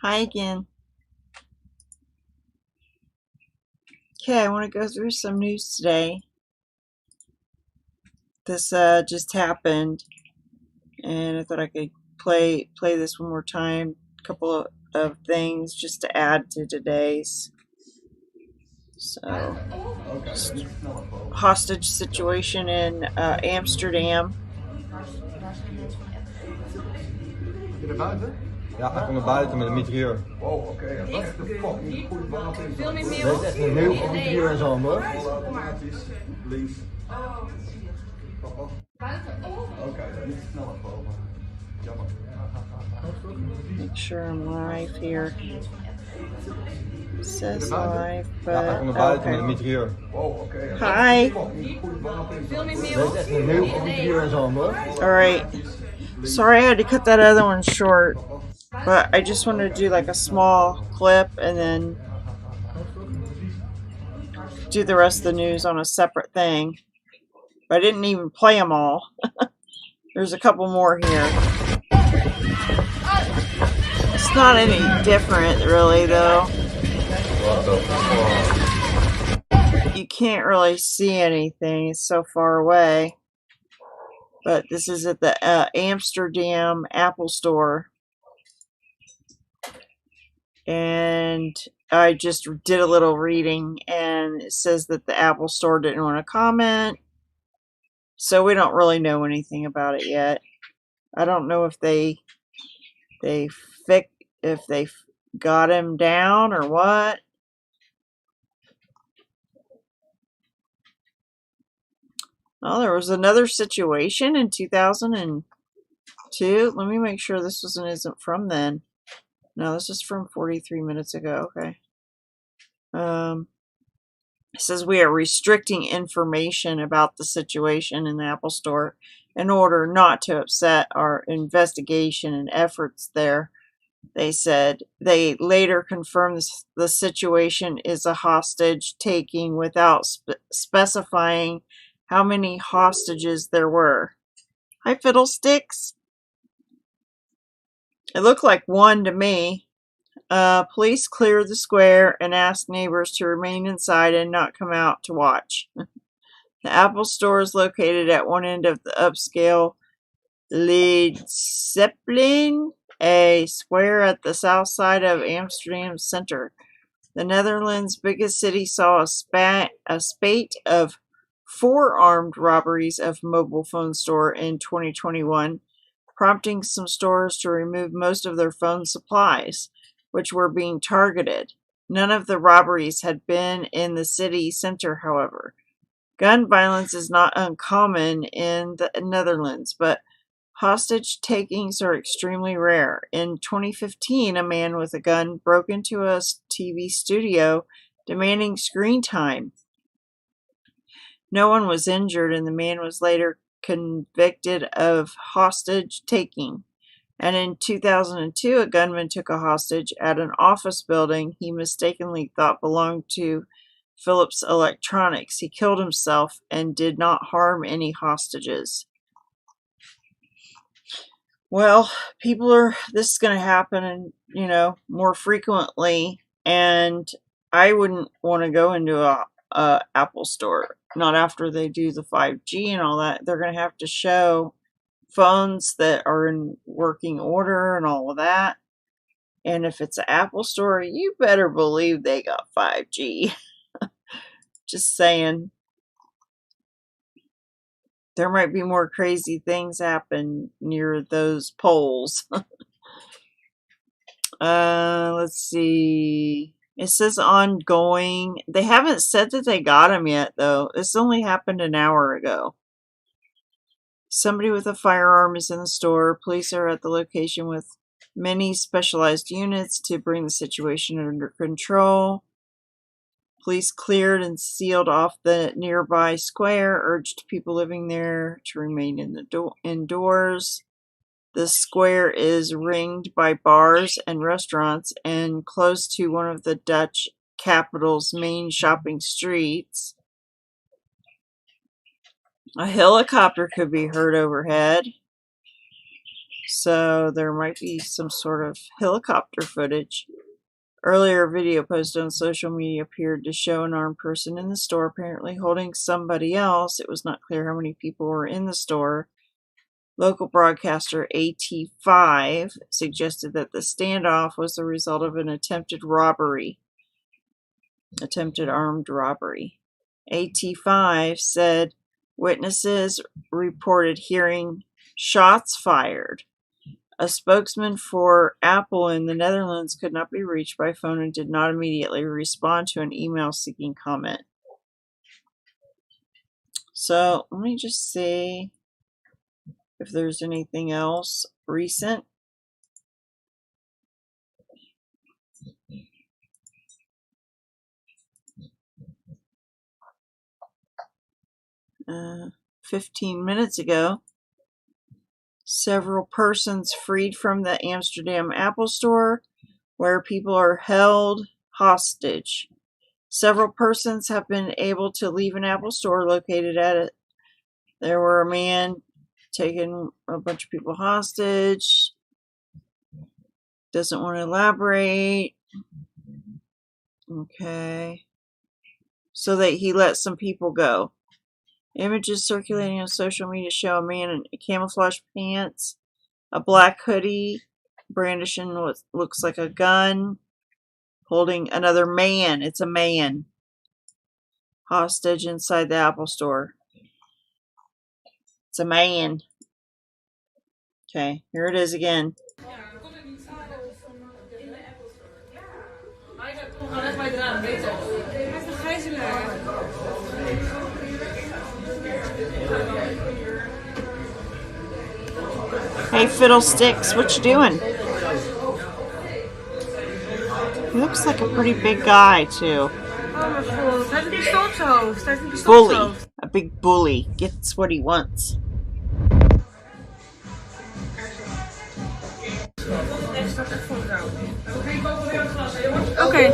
Hi again. Okay, I want to go through some news today. This just happened, and I thought I could play this one more time. A couple of things just to add to today's. So, hostage situation in Amsterdam. Je naar buiten? Ja, hij komt naar buiten met een mitrailleur. Wow, oké. Wat de fuck? Niet goed, waarom is Dat is echt een heel goed mitrailleur in zijn handen hoor. automatisch links? Oké, dan niet snel afkomen. Jammer. Make sure I'm live here. It says live, Ja, hij komt naar buiten met een mitrailleur. Wow, oké. Hi. Niet goed, waarom is Dat is echt een heel goed mitrailleur in zijn handen hoor. Alright. Sorry I had to cut that other one short, but I just wanted to do like a small clip and then do the rest of the news on a separate thing. But I didn't even play them all. There's a couple more here. It's not any different really though. You can't really see anything, it's so far away. But this is at the Amsterdam Apple Store. And I just did a little reading, and it says that the Apple Store didn't want to comment. So we don't really know anything about it yet. I don't know if they got him down or what. Oh, there was another situation in 2002. Let me make sure this isn't from then. No, this is from 43 minutes ago. Okay. It says we are restricting information about the situation in the Apple Store in order not to upset our investigation and efforts there. They said they later confirmed the situation is a hostage taking without specifying how many hostages there were. Hi, Fiddlesticks. It looked like one to me. Police cleared the square and asked neighbors to remain inside and not come out to watch. The Apple Store is located at one end of the upscale Leidseplein, a square at the south side of Amsterdam center. The Netherlands' biggest city saw a spate of 4 armed robberies of mobile phone store in 2021, prompting some stores to remove most of their phone supplies, which were being targeted. None of the robberies had been in the city center, however. Gun violence is not uncommon in the Netherlands, but hostage takings are extremely rare. In 2015, a man with a gun broke into a TV studio demanding screen time. No one was injured, and the man was later convicted of hostage taking. And in 2002, a gunman took a hostage at an office building he mistakenly thought belonged to Philips Electronics. He killed himself and did not harm any hostages. Well, this is going to happen, more frequently, and I wouldn't want to go into a Apple Store, not after they do the 5G and all that. They're going to have to show phones that are in working order and all of that. And if it's an Apple Store, you better believe they got 5G. Just saying. There might be more crazy things happen near those poles. Let's see. It says ongoing. They haven't said that they got him yet, though. This only happened an hour ago. Somebody with a firearm is in the store. Police are at the location with many specialized units to bring the situation under control. Police cleared and sealed off the nearby square, urged people living there to remain indoors. The square is ringed by bars and restaurants and close to one of the Dutch capital's main shopping streets. A helicopter could be heard overhead. So there might be some sort of helicopter footage. Earlier, a video posted on social media appeared to show an armed person in the store, apparently holding somebody else. It was not clear how many people were in the store. Local broadcaster AT5 suggested that the standoff was the result of an attempted armed robbery. AT5 said witnesses reported hearing shots fired. A spokesman for Apple in the Netherlands could not be reached by phone and did not immediately respond to an email seeking comment. So let me just see if there's anything else recent. Uh, 15 minutes ago, several persons freed from the Amsterdam Apple Store, where people are held hostage. Several persons have been able to leave an Apple Store located at it. There were a man taking a bunch of people hostage. Doesn't want to elaborate. Okay. So that he let some people go. Images circulating on social media show a man in camouflage pants, a black hoodie, brandishing what looks like a gun, holding another man. It's a man. Hostage inside the Apple Store. It's a man. Okay, here it is again. Hey, Fiddlesticks, what you doing? He looks like a pretty big guy, too. Bully. A big bully. Gets what he wants. Okay.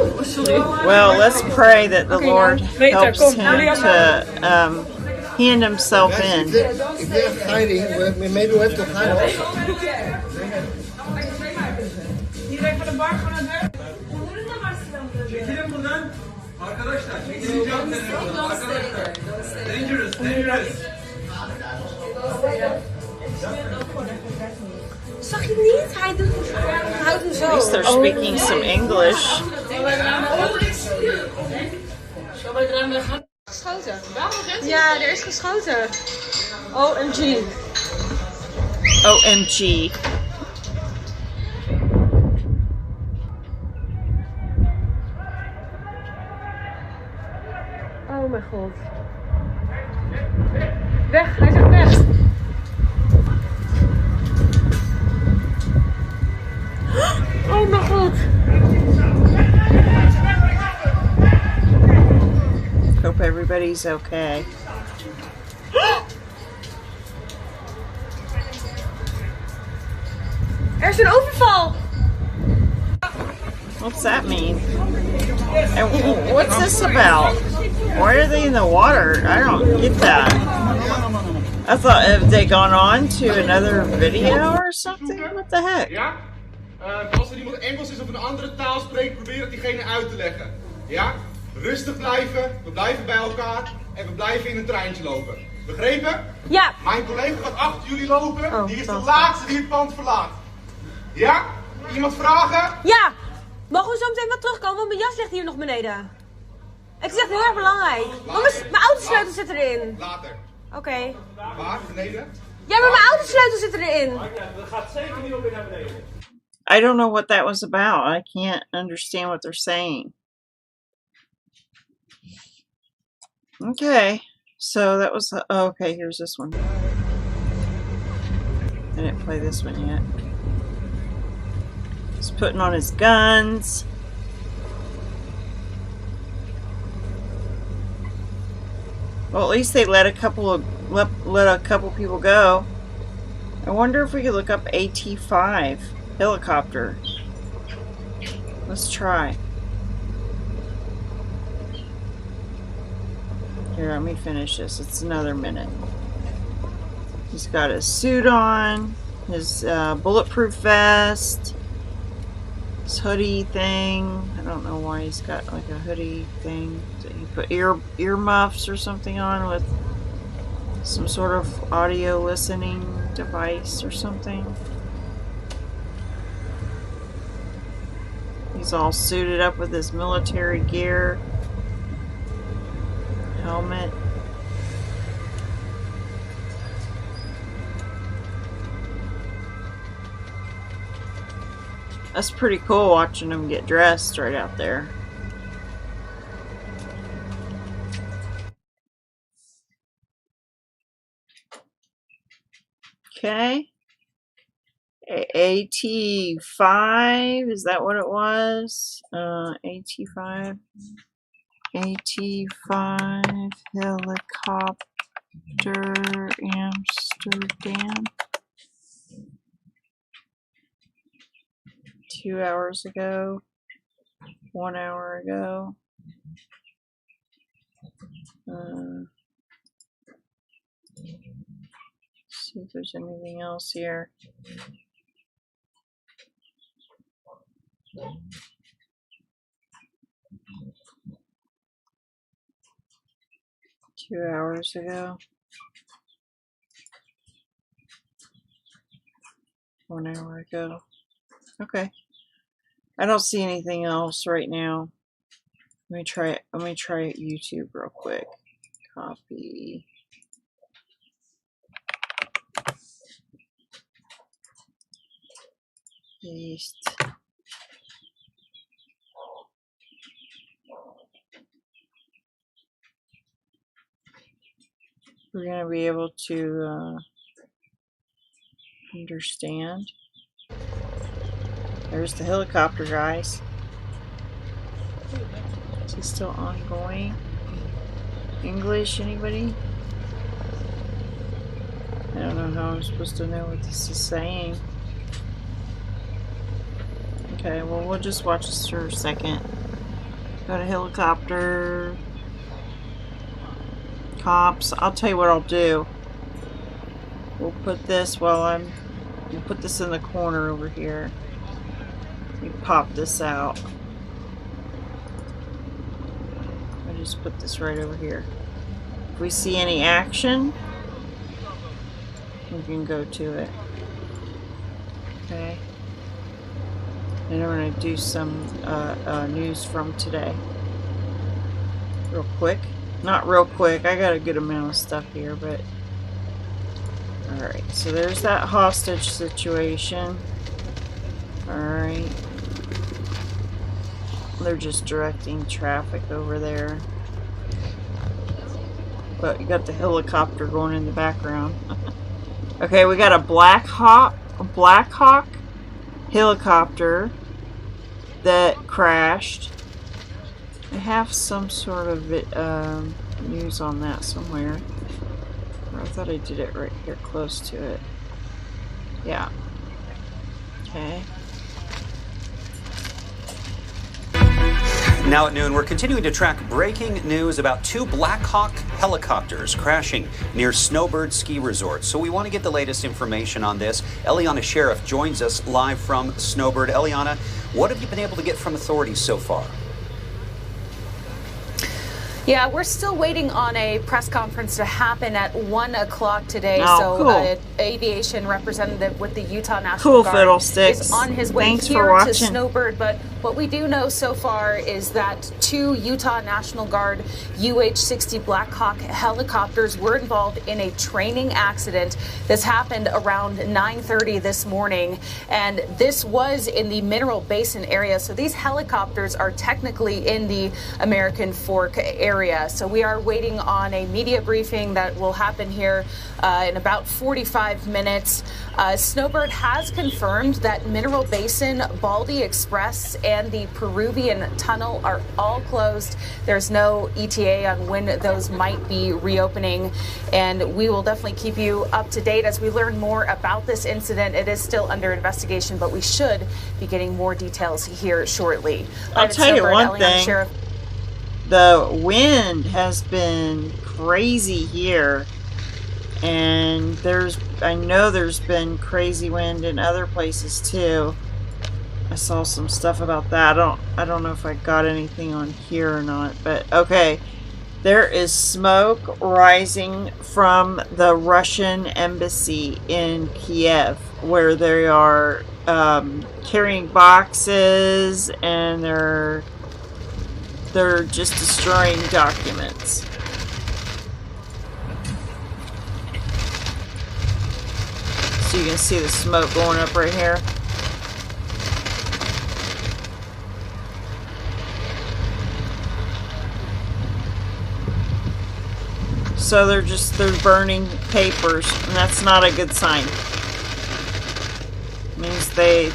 Well, let's pray that the Lord helps him to hand himself in. If they're hiding, maybe we have to hide also. Zag je niet? Hij houdt hem zo. At least they're speaking some English. Geschoten. Ja, er is geschoten. OMG. OMG. Oh mijn god. Weg, hij zegt weg. Oh mijn god. Hope everybody's okay. Er is een overval. What's that mean? And what's this about? Why are they in the water? I don't get that. I thought, have they gone on to another video or something? What the heck? Ja? Als er iemand Engels is of een andere taal spreekt, probeer het diegene uit te leggen. Ja? Rustig blijven, we blijven bij elkaar en we blijven in een treintje lopen. Begrepen? Ja. Mijn collega gaat achter jullie lopen, Oh, die is de wacht. laatste die het pand verlaat. Ja? Iemand vragen? Ja. Mogen we zo meteen wat terugkomen? Want mijn jas ligt hier nog beneden. Het is echt heel erg belangrijk. Want mijn autosleutel zit erin. Later. Oké. Waar? Beneden? Ja, maar mijn autosleutel zit erin. Dat gaat zeker niet op naar beneden. I don't know what that was about. I can't understand what they're saying. Okay, so that was... Oh, okay, here's this one. I didn't play this one yet. He's putting on his guns. Well, at least they let a couple people go. I wonder if we could look up AT5 helicopter. Let's try. Here, let me finish this. It's another minute. He's got his suit on. His bulletproof vest. His hoodie thing. I don't know why he's got like a hoodie thing. He put earmuffs or something on with some sort of audio listening device or something. He's all suited up with his military gear. Helmet. That's pretty cool watching him get dressed right out there. Okay. AT-5, is that what it was? AT-5. AT-5 helicopter Amsterdam. 2 hours ago. 1 hour ago. See if there's anything else here. Two hours ago. 1 hour ago. Okay. I don't see anything else right now. Let me try YouTube real quick. Copy. Paste. We're going to be able to understand. There's the helicopter, guys. Is it still ongoing? English, anybody? I don't know how I'm supposed to know what this is saying. Okay, well, we'll just watch this for a second. Go to helicopter. Cops. I'll tell you what I'll do. We'll put this we'll put this in the corner over here. You pop this out. I just put this right over here. If we see any action, we can go to it. Okay. And I'm going to do some news from today. Real quick. Not real quick. I got a good amount of stuff here, but... Alright, so there's that hostage situation. Alright. They're just directing traffic over there. But you got the helicopter going in the background. Okay, we got a Black Hawk helicopter that crashed. I have some sort of news on that somewhere. I thought I did it right here close to it. Yeah. Okay. Now at noon, we're continuing to track breaking news about two Black Hawk helicopters crashing near Snowbird Ski Resort. So we want to get the latest information on this. Eliana Sheriff joins us live from Snowbird. Eliana, what have you been able to get from authorities so far? Yeah, we're still waiting on a press conference to happen at 1 o'clock today. Oh, so, cool. Aviation representative with the Utah National Guard Fiddlesticks. is on his way Thanks here for watching. to Snowbird. But what we do know so far is that two Utah National Guard UH-60 Black Hawk helicopters were involved in a training accident. This happened around 9:30 this morning, and this was in the Mineral Basin area. So these helicopters are technically in the American Fork area. So we are waiting on a media briefing that will happen here in about 45 minutes. Snowbird has confirmed that Mineral Basin, Baldy Express, and the Peruvian Tunnel are all closed. There's no ETA on when those might be reopening, and we will definitely keep you up to date as we learn more about this incident. It is still under investigation, but we should be getting more details here shortly. I'll tell you one thing. The wind has been crazy here, And I know there's been crazy wind in other places too. I saw some stuff about that. I don't know if I got anything on here or not, but okay. There is smoke rising from the Russian embassy in Kiev, where they are carrying boxes and they're just destroying documents. So you can see the smoke going up right here. So they're burning papers, and that's not a good sign. It means the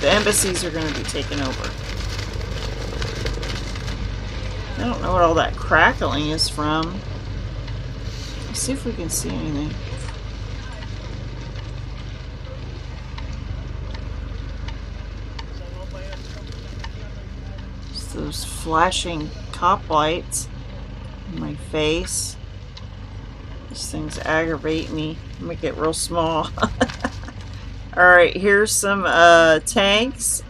embassies are going to be taken over. I don't know what all that crackling is from. Let's see if we can see anything. Just those flashing cop lights in my face. These things aggravate me. Make it real small. Alright, here's some tanks.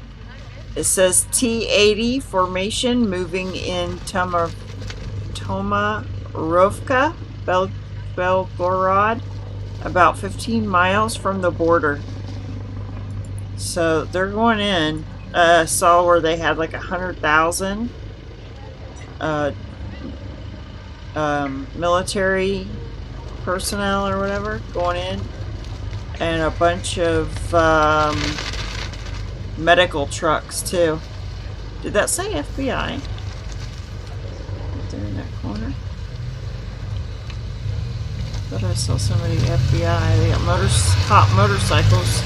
It says T-80 formation moving in Tomarovka, Belgorod, about 15 miles from the border. So they're going in. Saw where they had like 100,000 military personnel or whatever going in, and a bunch of medical trucks too. Did that say FBI? Right there in that corner. Thought I saw somebody FBI. They got cop motorcycles.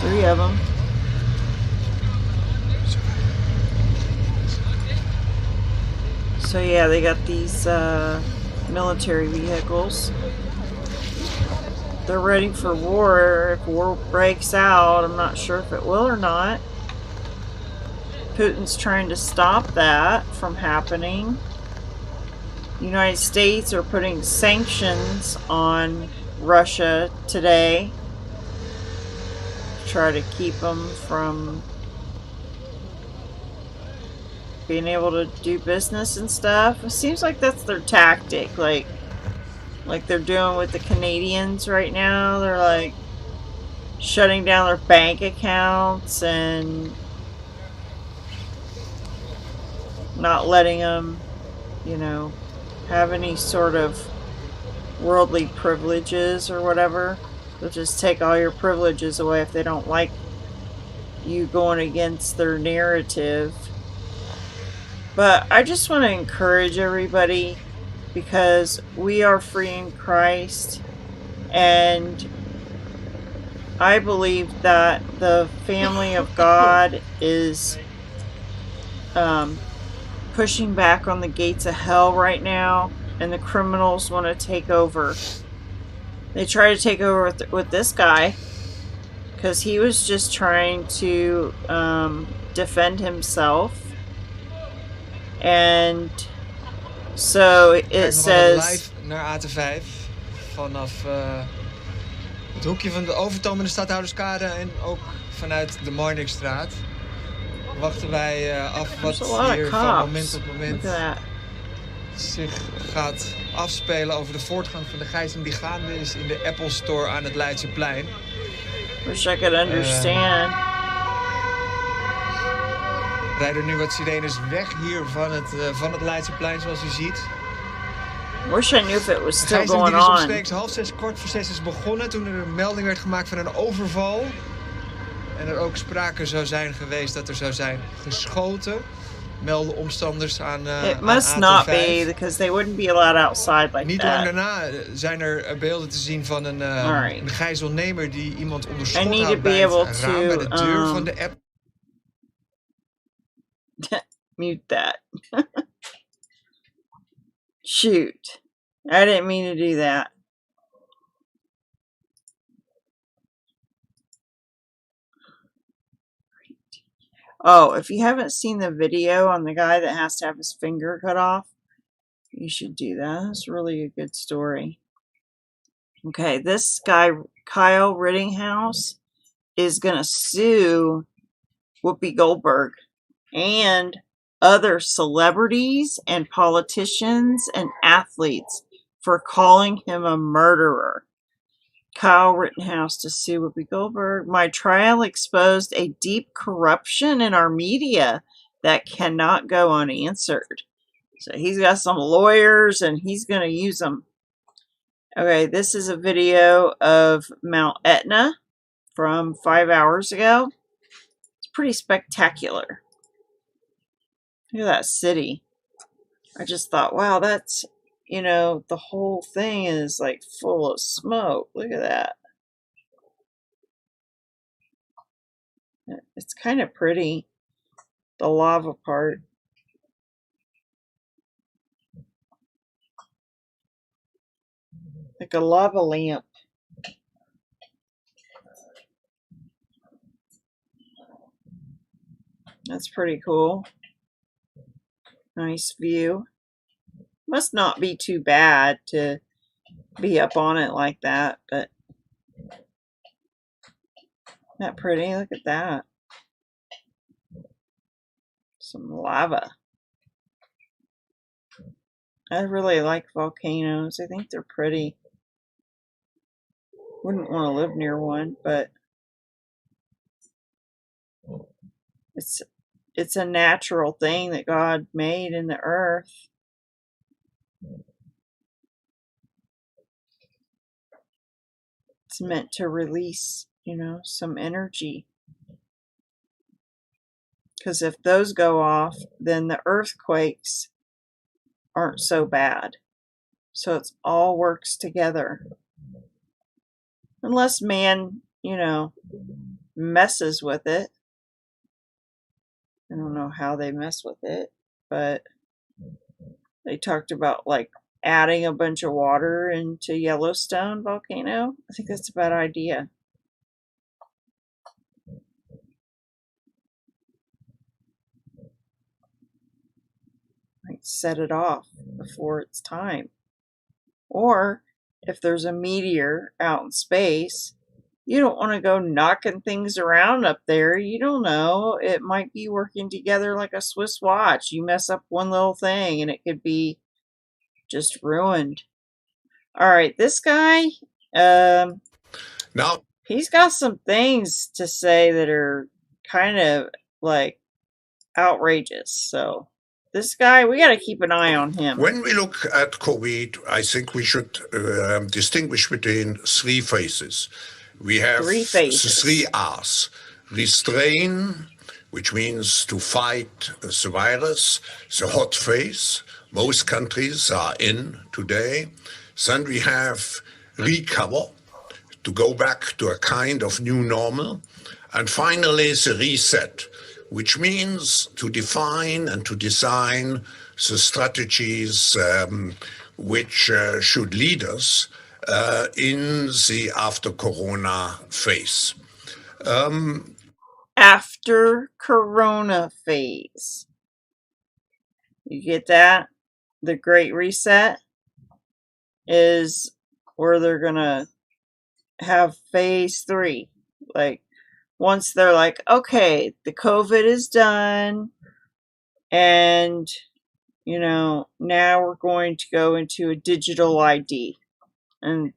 3 of them. So yeah, they got these military vehicles. They're ready for war. If war breaks out, I'm not sure if it will or not. Putin's trying to stop that from happening. The United States are putting sanctions on Russia today to try to keep them from being able to do business and stuff. It seems like that's their tactic, like they're doing with the Canadians right now. They're like shutting down their bank accounts and not letting them, you know, have any sort of worldly privileges or whatever. They'll just take all your privileges away if they don't like you going against their narrative. But I just want to encourage everybody, because we are free in Christ, and I believe that the family of God is pushing back on the gates of hell right now, and the criminals want to take over. They try to take over with this guy, because he was just trying to defend himself. And so it says live naar AT5 vanaf het hoekje van de overtoom in de Stadhouderskade en ook vanuit de Marnixstraat. Wachten wij af wat hier van moment op moment zich gaat afspelen over de voortgang van de gijzeling die gaande is in de Apple Store aan het Leidseplein. Wish I could understand. Rijden nu wat sirenes weg hier van het Leidseplein, zoals u ziet. Wish I knew if it was still going on. De gijzeling on. is om 5:15, 5:45 is begonnen toen er een melding werd gemaakt van een overval. En er ook sprake zou zijn geweest dat er zou zijn geschoten. Melden omstanders aan It must aan not AT5. be, because they wouldn't be allowed outside like Niet that. lang daarna zijn er beelden te zien van een gijzelnemer die iemand onder schot houdt bij het raam, bij de deur van de app. Mute that. Shoot. I didn't mean to do that. Oh, if you haven't seen the video on the guy that has to have his finger cut off, You should do that. That's really a good story. Okay, this guy, Kyle Rittinghouse, is going to sue Whoopi Goldberg and other celebrities and politicians and athletes for calling him a murderer. Kyle Rittenhouse to sue Whoopi Goldberg. My trial exposed a deep corruption in our media that cannot go unanswered. So he's got some lawyers and he's going to use them. Okay, this is a video of Mount Etna from 5 hours ago. It's pretty spectacular. Look at that city. I just thought, wow, that's, you know, the whole thing is like full of smoke. Look at that. It's kind of pretty, the lava part. Like a lava lamp. That's pretty cool. Nice view. Must not be too bad to be up on it like that, but isn't that pretty? Look at that. Some lava. I really like volcanoes. I think they're pretty. Wouldn't want to live near one, but it's a natural thing that God made in the earth. It's meant to release, you know, some energy. Because if those go off, then the earthquakes aren't so bad. So it's all works together. Unless man, you know, messes with it. I don't know how they mess with it, but they talked about like adding a bunch of water into Yellowstone volcano. I think that's a bad idea. Might set it off before it's time. Or if there's a meteor out in space, you don't want to go knocking things around up there. You don't know. It might be working together like a Swiss watch. You mess up one little thing and it could be just ruined. All right, this guy, now he's got some things to say that are kind of like outrageous. So this guy, we got to keep an eye on him. When we look at COVID, I think we should distinguish between three phases. We have the 3 R's. Restrain, which means to fight the virus, the hot phase. Most countries are in today. Then we have recover, to go back to a kind of new normal. And finally, the reset, which means to define and to design the strategies which should lead us in the after-corona phase. After corona phase. You get that? The Great Reset is where they're going to have phase 3. Like, once they're like, okay, the COVID is done, and, you know, now we're going to go into a digital ID. And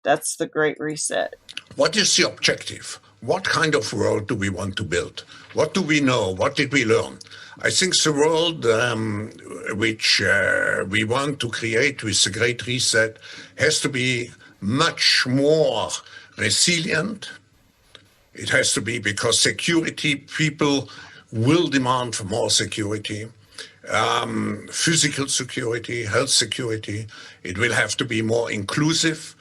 that's the Great Reset. What is the objective? What kind of world do we want to build? What do we know? What did we learn? I think the world which we want to create with the Great Reset has to be much more resilient. It has to be because security, people will demand for more security. Physical security, health security. It will have to be more inclusive.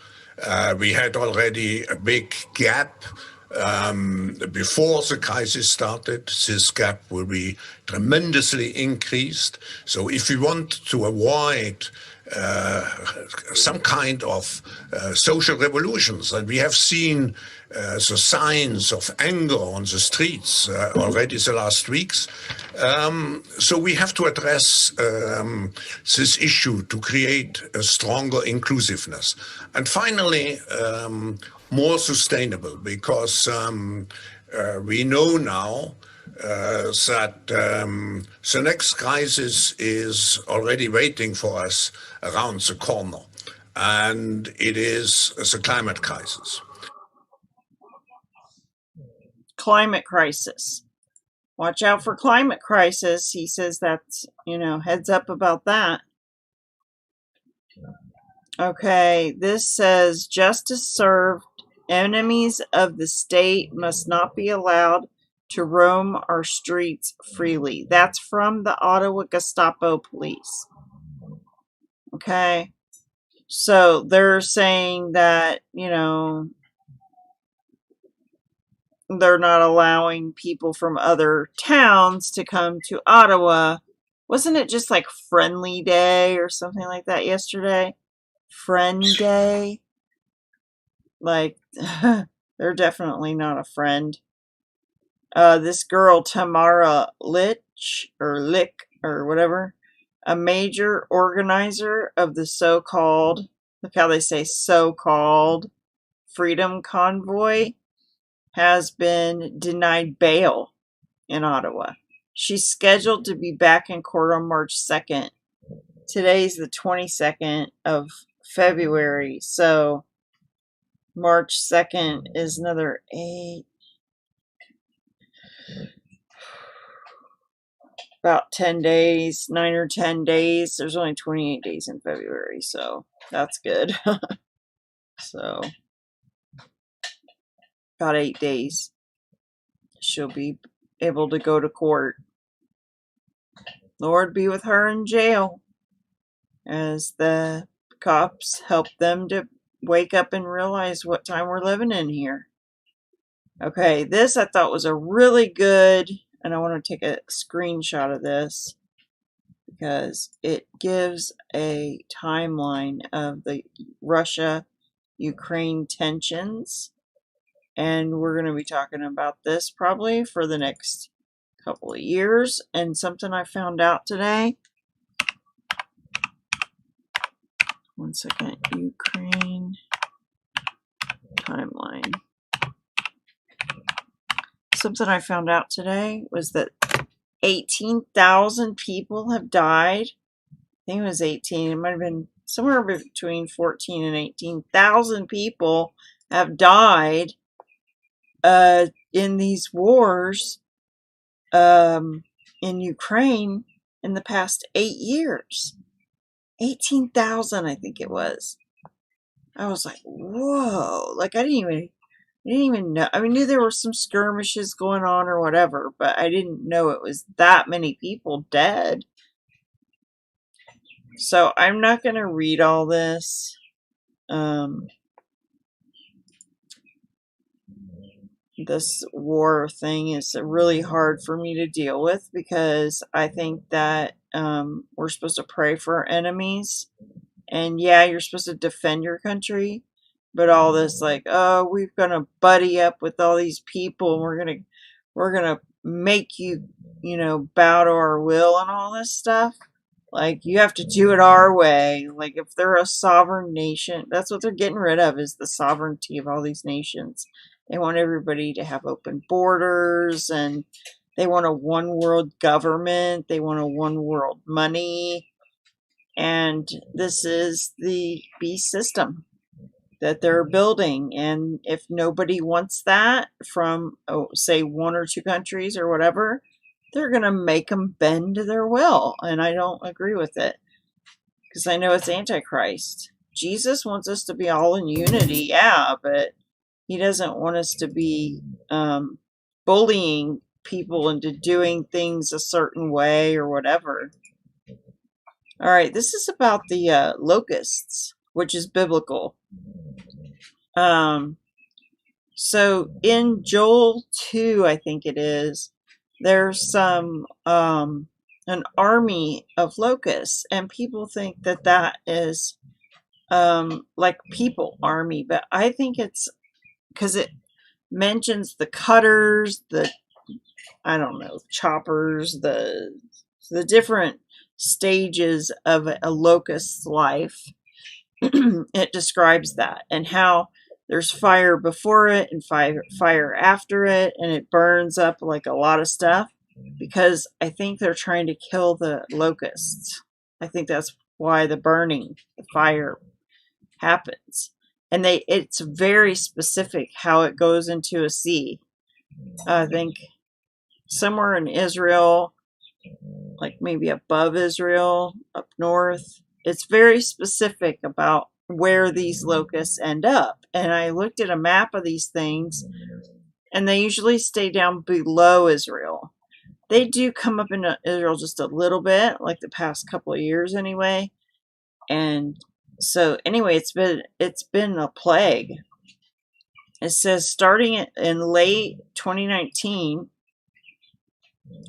We had already a big gap before the crisis started. This gap will be tremendously increased. So if we want to avoid some kind of social revolutions, and we have seen the signs of anger on the streets already the last weeks. So we have to address this issue to create a stronger inclusiveness. And finally, more sustainable, because we know now that the next crisis is already waiting for us around the corner, and it is the climate crisis. Climate crisis. Watch out for climate crisis. He says that's, heads up about that. Okay, this says justice served. Enemies of the state must not be allowed to roam our streets freely. That's from the Ottawa Gestapo police. Okay, so they're saying that, they're not allowing people from other towns to come to Ottawa. Wasn't it just like Friendly Day or something like that yesterday? Friend Day? Like, they're definitely not a friend. This girl, Tamara Lick, or whatever, a major organizer of the so-called, look how they say so-called, Freedom Convoy, has been denied bail in Ottawa. She's scheduled to be back in court on March 2nd. Today's the 22nd of February, so March 2nd is another 8. About 10 days, 9 or 10 days. There's only 28 days in February, so that's good. So, about 8 days. She'll be able to go to court. Lord be with her in jail as the cops help them to wake up and realize what time we're living in here. Okay, this I thought was a really good, and I want to take a screenshot of this because it gives a timeline of the Russia-Ukraine tensions. And we're going to be talking about this probably for the next couple of years. And something I found out today. One second. Ukraine timeline. Something I found out today was that 18,000 people have died. I think it was 18. It might have been somewhere between 14 and 18,000 people have died in these wars in Ukraine in the past 8 years. 18,000, I think it was. I was like, whoa. Like, I didn't even know. I mean, knew there were some skirmishes going on or whatever, but I didn't know it was that many people dead. So I'm not going to read all this. This war thing is really hard for me to deal with because I think that we're supposed to pray for our enemies. And yeah, you're supposed to defend your country. But all this like, oh, we're going to buddy up with all these people. And we're going to make you, bow to our will and all this stuff. Like, you have to do it our way. Like, if they're a sovereign nation, that's what they're getting rid of, is the sovereignty of all these nations. They want everybody to have open borders, and they want a one world government. They want a one world money. And this is the beast system that they're building. And if nobody wants that from, say, 1 or 2 countries or whatever, they're going to make them bend to their will. And I don't agree with it because I know it's Antichrist. Jesus wants us to be all in unity, yeah, but he doesn't want us to be bullying people into doing things a certain way or whatever. All right, this is about the locusts, which is biblical. So in Joel 2, I think it is, there's some an army of locusts, and people think that that is like people army, but I think it's because it mentions the cutters, the, I don't know, choppers, the different stages of a locust's life. It describes that, and how there's fire before it and fire after it, and it burns up like a lot of stuff, because I think they're trying to kill the locusts. I think that's why the burning, the fire happens. And it's very specific how it goes into a sea. I think somewhere in Israel, like maybe above Israel, up north, it's very specific about where these locusts end up. And I looked at a map of these things, and they usually stay down below Israel. They do come up into Israel just a little bit, like the past couple of years anyway. And so anyway, it's been a plague. It says starting in late 2019,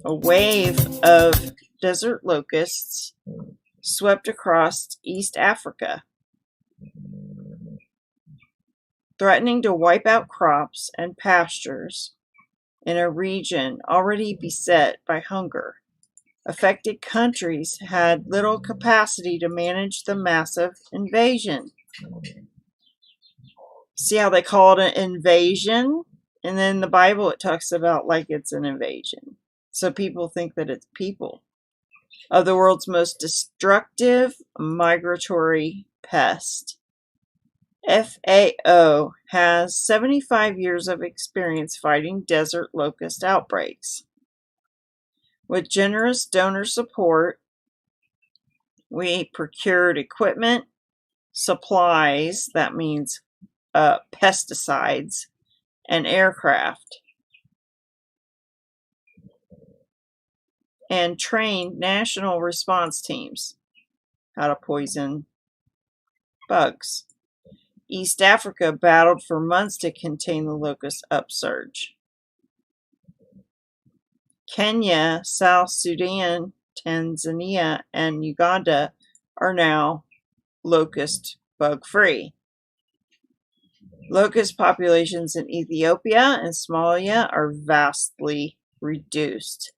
a wave of desert locusts swept across East Africa, threatening to wipe out crops and pastures in a region already beset by hunger. Affected countries had little capacity to manage the massive invasion. See how they call it an invasion? And then in the Bible it talks about like it's an invasion. So people think that it's people. Of the world's most destructive migratory pest. FAO has 75 years of experience fighting desert locust outbreaks. With generous donor support, we procured equipment, supplies, that means pesticides, and aircraft, and trained national response teams how to poison bugs. East Africa battled for months to contain the locust upsurge. Kenya, South Sudan, Tanzania, and Uganda are now locust bug free. Locust populations in Ethiopia and Somalia are vastly reduced.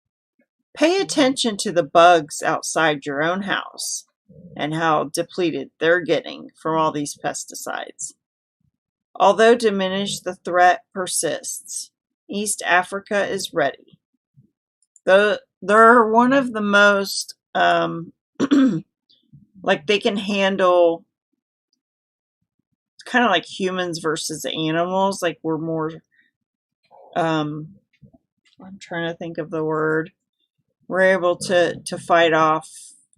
Pay attention to the bugs outside your own house and how depleted they're getting from all these pesticides. Although diminished, the threat persists. East Africa is ready. They're one of the most, like they can handle, kind of like humans versus animals. Like we're more, I'm trying to think of the word. We're able to fight off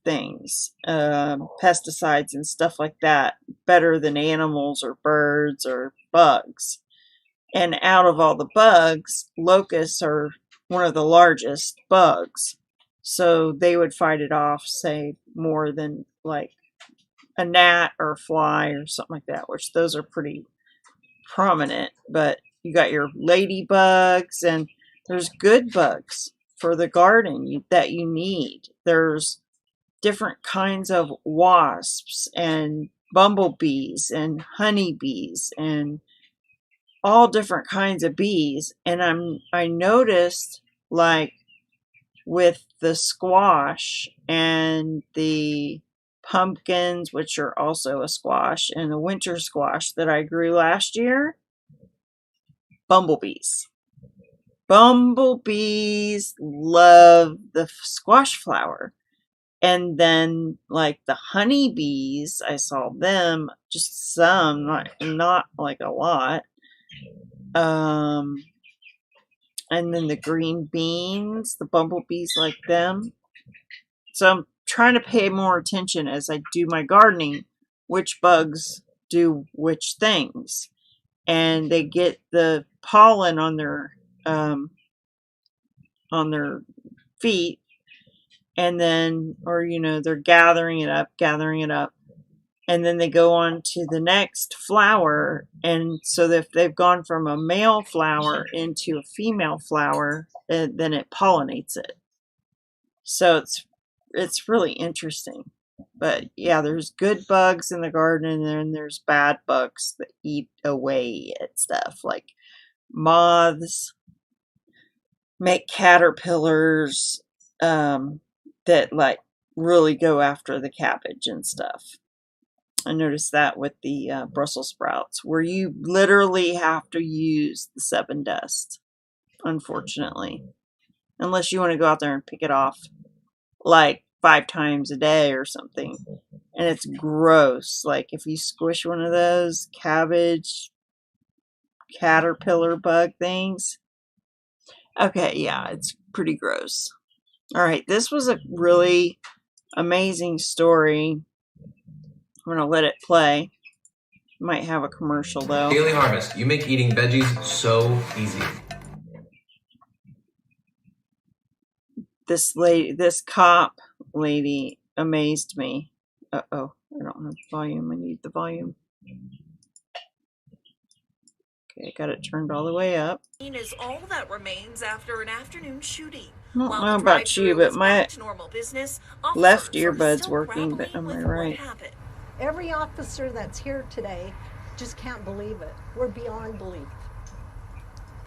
things, pesticides and stuff like that, better than animals or birds or bugs. And out of all the bugs, locusts are one of the largest bugs. So they would fight it off, say, more than like a gnat or a fly or something like that, which those are pretty prominent. But you got your ladybugs, and there's good bugs for the garden that you need. There's different kinds of wasps and bumblebees and honeybees and all different kinds of bees. And I noticed, like with the squash and the pumpkins, which are also a squash, and the winter squash that I grew last year, bumblebees. Bumblebees love the squash flower. And then like the honeybees, I saw them, just some, not like a lot. And then the green beans, the bumblebees like them. So I'm trying to pay more attention as I do my gardening, which bugs do which things. And they get the pollen on their feet, and then, or they're gathering it up, and then they go on to the next flower, and so if they've gone from a male flower into a female flower, then it pollinates it. So it's really interesting. But yeah, there's good bugs in the garden, and then there's bad bugs that eat away at stuff, like moths, make caterpillars that like really go after the cabbage and stuff. I noticed that with the Brussels sprouts, where you literally have to use the 7 dust, unfortunately, unless you want to go out there and pick it off like 5 times a day or something. And it's gross. Like if you squish one of those cabbage caterpillar bug things. Okay, yeah, it's pretty gross. All right, this was a really amazing story. I'm going to let it play. Might have a commercial though. Daily Harvest. You make eating veggies so easy. This cop lady amazed me. Uh-oh, I don't have volume. I need the volume. Okay, I got it turned all the way up. Is all that remains after an afternoon shooting. I don't know about you, but my left earbud's working, but am I right? Every officer that's here today just can't believe it. We're beyond belief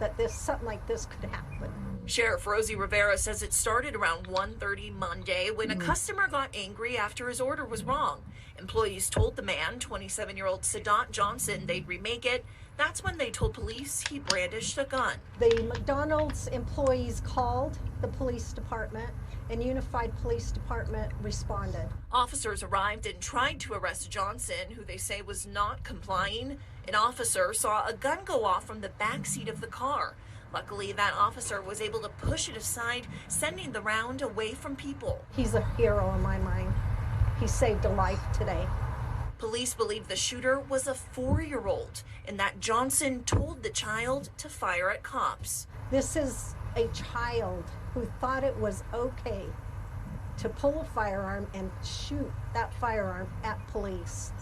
that something like this could happen. Sheriff Rosie Rivera says it started around 1:30 Monday when a customer got angry after his order was wrong. Employees told the man, 27-year-old Sadat Johnson, they'd remake it. That's when they told police he brandished a gun. The McDonald's employees called the police department, and Unified Police Department responded. Officers arrived and tried to arrest Johnson, who they say was not complying. An officer saw a gun go off from the back seat of the car. Luckily, that officer was able to push it aside, sending the round away from people. He's a hero in my mind. He saved a life today. Police believe the shooter was a 4-year-old and that Johnson told the child to fire at cops. This is a child who thought it was okay to pull a firearm and shoot that firearm at police.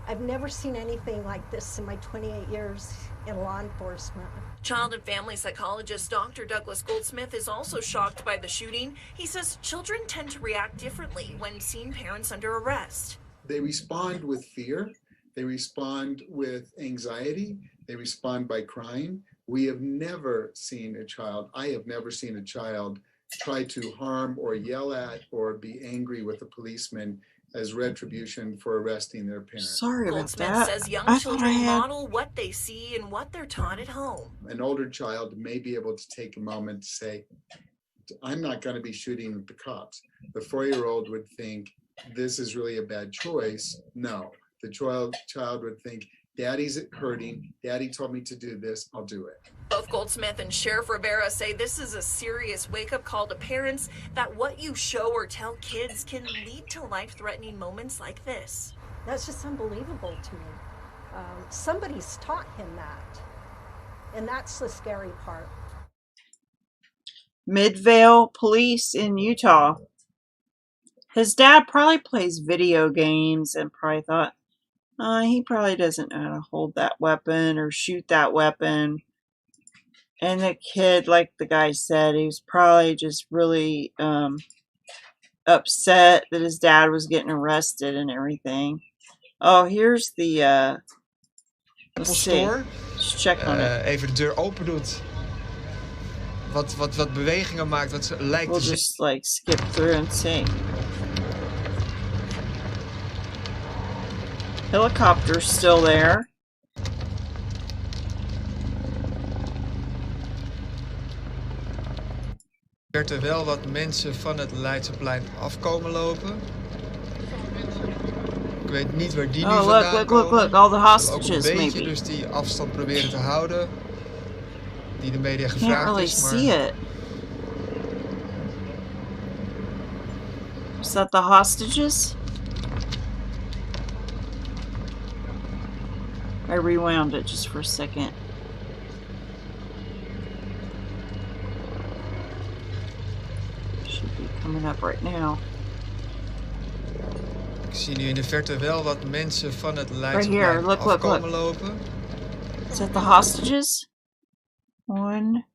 I've never seen anything like this in my 28 years in law enforcement. Child and family psychologist Dr. Douglas Goldsmith is also shocked by the shooting. He says children tend to react differently when seeing parents under arrest. They respond with fear, they respond with anxiety, they respond by crying. We have never seen a child, I have never seen a child try to harm or yell at or be angry with a policeman as retribution for arresting their parents. Sorry about Goldsmith that. says young children model what they see and what they're taught at home. An older child may be able to take a moment to say, I'm not going to be shooting at the cops. The 4-year-old would think, this is really a bad choice. No, the child would think, Daddy's hurting. Daddy told me to do this. I'll do it. Both Goldsmith and Sheriff Rivera say this is a serious wake-up call to parents that what you show or tell kids can lead to life-threatening moments like this. That's just unbelievable to me. Somebody's taught him that, and that's the scary part. Midvale Police in Utah. His dad probably plays video games and probably thought, he probably doesn't know how to hold that weapon or shoot that weapon. And the kid, like the guy said, he was probably just really upset that his dad was getting arrested and everything. Oh, here's the let's see. Let's check on it. Even de deur open doet. Wat bewegingen maakt, wat lijkt we'll te just like skip through and see. Helicopter's still there. Er wel wat mensen van het Leidseplein afkomen lopen. Ik weet niet waar die nu vandaan komen. Look, all the hostages, ook een beetje maybe. dus die afstand proberen te houden. Die de media gevraagd Can't really is, maar... see it. Is that the hostages? I rewound it just for a second. Should be coming up right now. Ik zie nu in de verte wel wat mensen van het Right Leidseplein here, look, afkomen lopen. Is that the hostages? 1,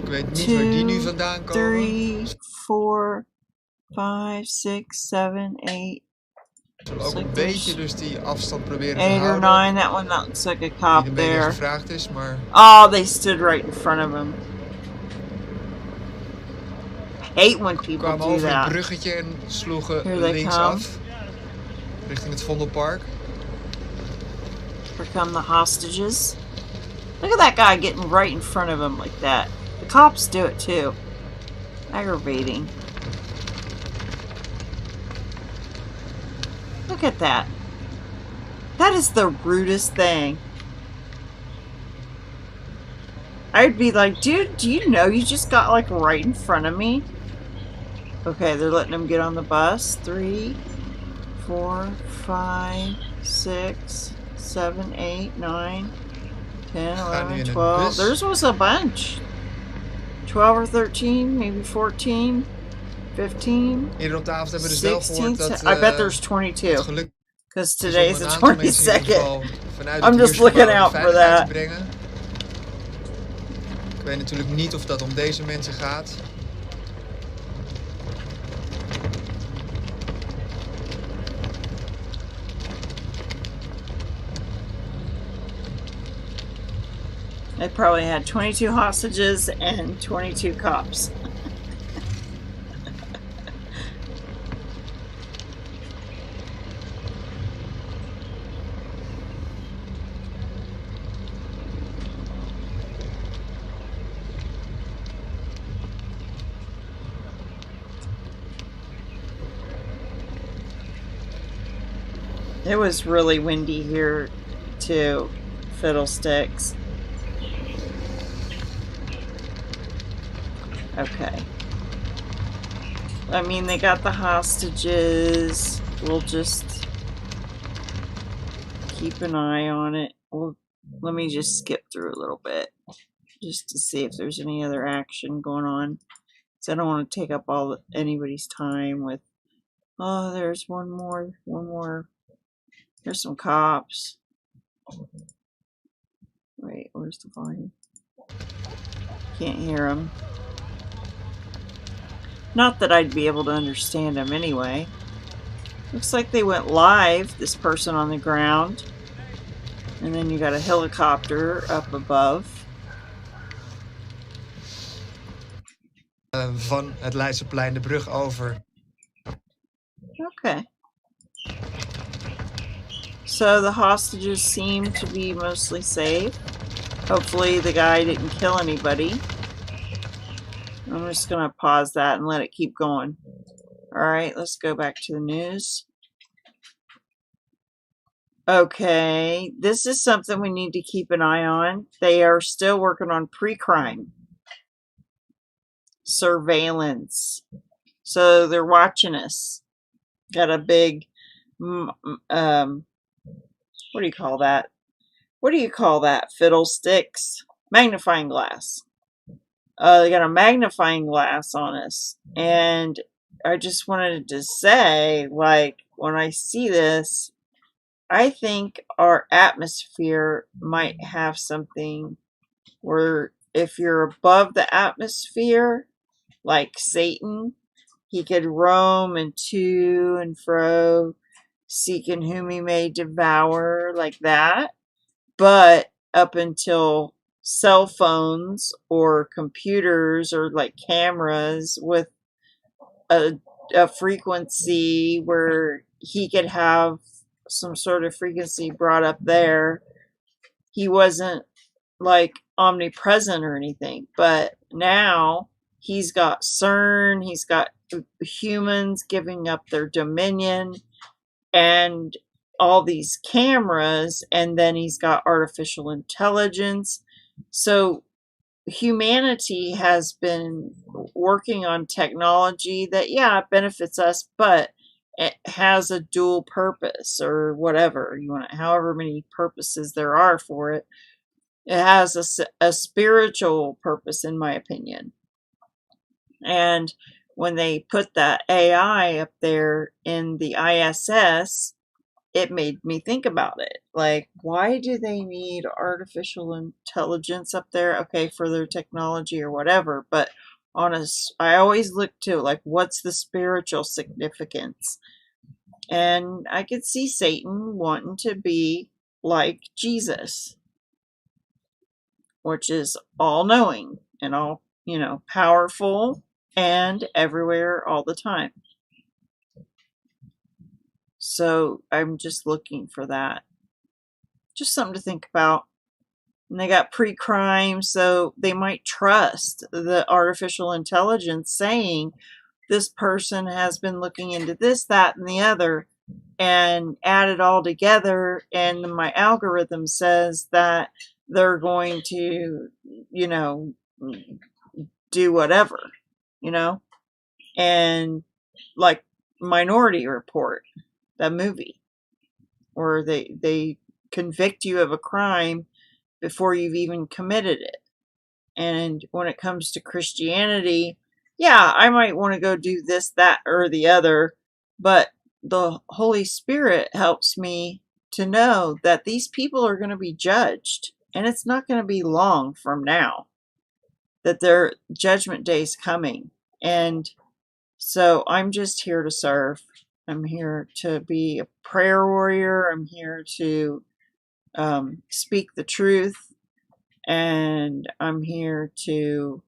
Ik weet niet waar die nu vandaan komen. 3, 4, 5, 6, 7, 8. Ook een beetje dus die afstand proberen te 8 or houden. 9. That one looks like a cop Die de media there. gevraagd is, maar... Oh, they stood right in front of him. Hate when people kwamen do over that. het bruggetje en sloegen Here they linksaf. Richting het Vondelpark. Here come the hostages. Look at that guy getting right in front of him like that. The cops do it too. Aggravating. Look at that. That is the rudest thing. I'd be like, dude, do you know you just got like right in front of me? Okay, they're letting him get on the bus. 3, 4, 5, 6, 7, 8, 9, 10, 11, 12. Theirs was a bunch. 12 or 13, maybe 14, 15. Eerder op de avond hebben we dus wel gehoord dat... I bet there's 22. Because today's the 22nd. I'm just looking out for that. Ik weet natuurlijk niet of dat om deze mensen gaat. They probably had 22 hostages and 22 cops. It was really windy here too, fiddlesticks. Okay. I mean, they got the hostages. We'll just keep an eye on it. Let me just skip through a little bit just to see if there's any other action going on. So I don't want to take up anybody's time with, oh, there's one more. There's some cops. Wait, where's the volume? Can't hear them. Not that I'd be able to understand them anyway. Looks like they went live, this person on the ground. And then you got a helicopter up above. Van het Leidseplein de brug over. Okay. So the hostages seem to be mostly safe. Hopefully the guy didn't kill anybody. I'm just going to pause that and let it keep going. Alright, let's go back to the news. Okay, this is something we need to keep an eye on. They are still working on pre-crime surveillance. So they're watching us. Got a big, what do you call that? What do you call that? Fiddlesticks? Magnifying glass. They got a magnifying glass on us. And I just wanted to say, like, when I see this, I think our atmosphere might have something where if you're above the atmosphere, like Satan, he could roam and to and fro, seeking whom he may devour, like that. But up until cell phones or computers or like cameras with a frequency where he could have some sort of frequency brought up there, he wasn't like omnipresent or anything. But now he's got CERN, he's got humans giving up their dominion and all these cameras, and then he's got artificial intelligence. So humanity has been working on technology that, yeah, it benefits us, but it has a dual purpose or whatever you want, however many purposes there are for it. It has a spiritual purpose, in my opinion. And when they put that AI up there in the ISS, it made me think about it. Like, why do they need artificial intelligence up there? Okay, for their technology or whatever, but I always look to, like, what's the spiritual significance? And I could see Satan wanting to be like Jesus, which is all-knowing and all, powerful and everywhere all the time. So I'm just looking for that. Just something to think about. And they got pre-crime, so they might trust the artificial intelligence saying this person has been looking into this, that, and the other, and add it all together, and my algorithm says that they're going to, do whatever, and like Minority Report, that movie, where they convict you of a crime before you've even committed it. And when it comes to Christianity, yeah, I might want to go do this, that, or the other, but the Holy Spirit helps me to know that these people are going to be judged, and it's not going to be long from now that their judgment day is coming. And so I'm just here to serve. I'm here to be a prayer warrior. I'm here to speak the truth, and I'm here to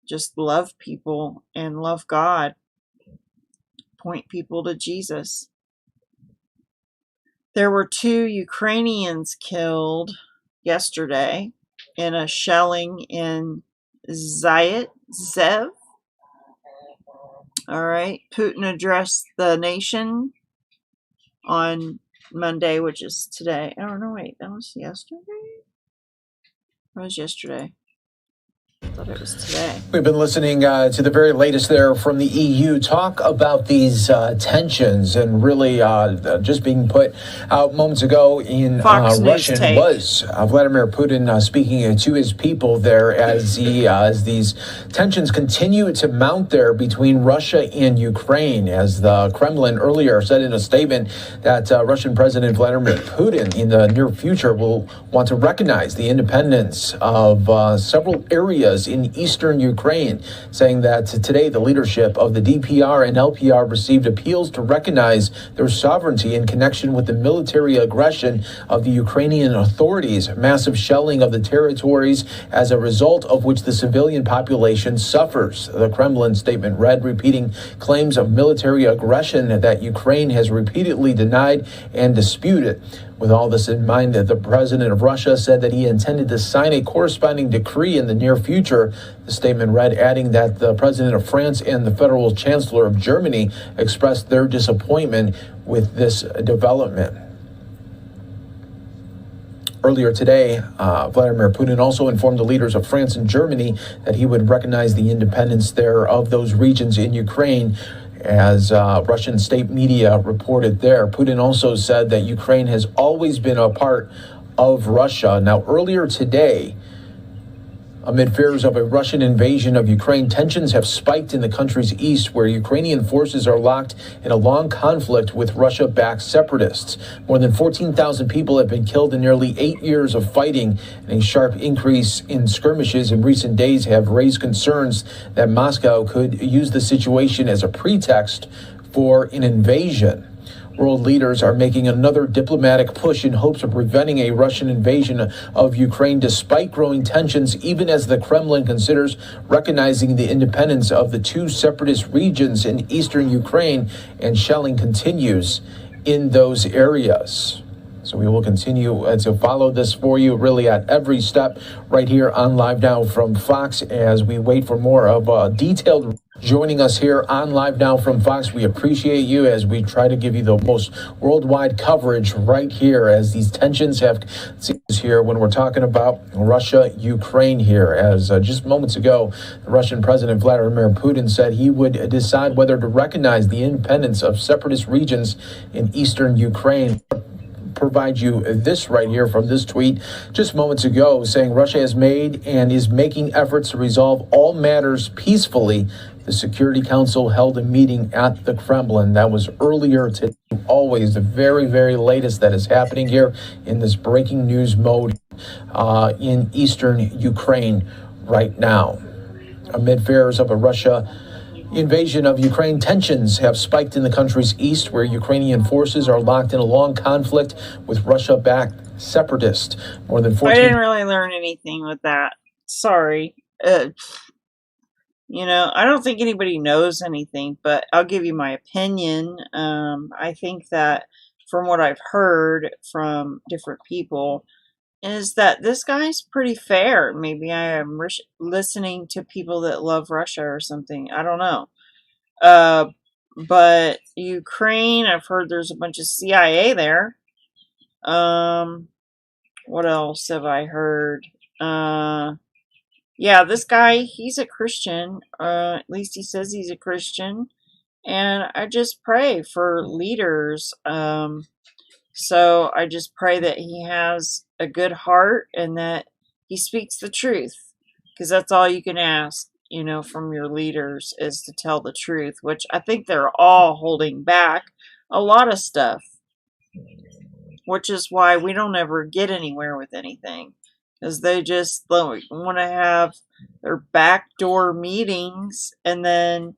just love people and love God, point people to Jesus. There were 2 Ukrainians killed yesterday in a shelling in Zaitsev. All right, Putin addressed the nation on Monday, which is today. Oh, no, wait, that was yesterday? It was yesterday. I thought it was today. We've been listening to the very latest there from the EU talk about these tensions, and really just being put out moments ago in Russian was Vladimir Putin speaking to his people there as these tensions continue to mount there between Russia and Ukraine, as the Kremlin earlier said in a statement that Russian President Vladimir Putin in the near future will want to recognize the independence of several areas in eastern Ukraine, saying that today the leadership of the DPR and LPR received appeals to recognize their sovereignty in connection with the military aggression of the Ukrainian authorities, massive shelling of the territories as a result of which the civilian population suffers. The Kremlin statement read, repeating claims of military aggression that Ukraine has repeatedly denied and disputed. With all this in mind, the president of Russia said that he intended to sign a corresponding decree in the near future. The statement read, adding that the president of France and the federal chancellor of Germany expressed their disappointment with this development. Earlier today, Vladimir Putin also informed the leaders of France and Germany that he would recognize the independence there of those regions in Ukraine, as Russian state media reported there. Putin also said that Ukraine has always been a part of Russia. Now, earlier today, amid fears of a Russian invasion of Ukraine, tensions have spiked in the country's east, where Ukrainian forces are locked in a long conflict with Russia-backed separatists. More than 14,000 people have been killed in nearly 8 years of fighting, and a sharp increase in skirmishes in recent days have raised concerns that Moscow could use the situation as a pretext for an invasion. World leaders are making another diplomatic push in hopes of preventing a Russian invasion of Ukraine, despite growing tensions, even as the Kremlin considers recognizing the independence of the 2 separatist regions in eastern Ukraine, and shelling continues in those areas. So we will continue to follow this for you really at every step right here on Live Now from Fox, as we wait for more of a detailed. Joining us here on Live Now from Fox, we appreciate you as we try to give you the most worldwide coverage right here as these tensions have here when we're talking about Russia, Ukraine here. As just moments ago, the Russian President Vladimir Putin said he would decide whether to recognize the independence of separatist regions in eastern Ukraine. Provide you this right here from this tweet just moments ago, saying Russia has made and is making efforts to resolve all matters peacefully. The Security Council held a meeting at the Kremlin. That was earlier today. Always the very, very latest that is happening here in this breaking news mode in eastern Ukraine right now. Amid fears of a Russia invasion of Ukraine, tensions have spiked in the country's east, where Ukrainian forces are locked in a long conflict with Russia-backed separatists. More than 14. I didn't really learn anything with that. Sorry. You know, I don't think anybody knows anything, but I'll give you my opinion. I think that from what I've heard from different people is that this guy's pretty fair. Maybe I am listening to people that love Russia or something. I don't know. But Ukraine, I've heard there's a bunch of CIA there. What else have I heard? Yeah, this guy, he's a Christian. At least he says he's a Christian. And I just pray for leaders. So I just pray that he has a good heart and that he speaks the truth. Because that's all you can ask, you know, from your leaders is to tell the truth. Which I think they're all holding back a lot of stuff. Which is why we don't ever get anywhere with anything. Because they just want to have their backdoor meetings and then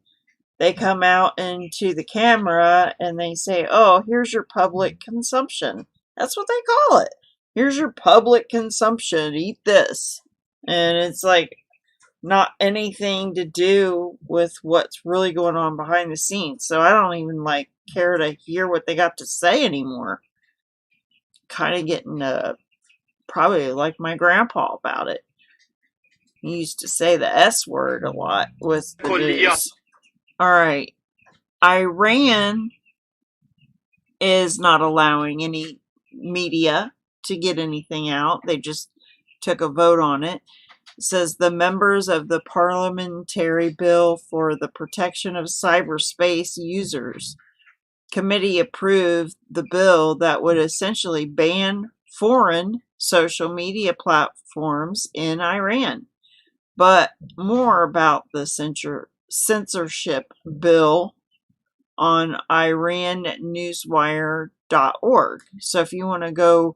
they come out into the camera and they say, oh, here's your public consumption. That's what they call it. Here's your public consumption. Eat this. And it's like not anything to do with what's really going on behind the scenes. So I don't even care to hear what they got to say anymore. Kind of getting probably like my grandpa about it. He used to say the S word a lot with the news. Alright. Iran is not allowing any media to get anything out. They just took a vote on it. It says the members of the Parliamentary Bill for the Protection of Cyberspace Users Committee approved the bill that would essentially ban foreign social media platforms in Iran. But more about the censorship bill on IranNewsWire.org. So if you want to go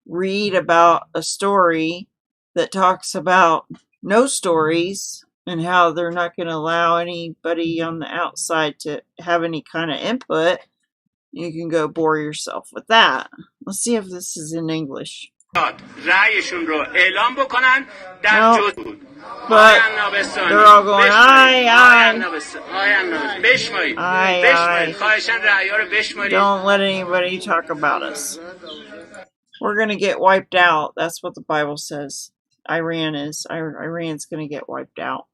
read about a story that talks about no stories and how they're not going to allow anybody on the outside to have any kind of input, you can go bore yourself with that. Let's see if this is in English. No, but they're all going, aye, aye. Don't let anybody talk about us. We're going to get wiped out. That's what the Bible says. Iran's going to get wiped out.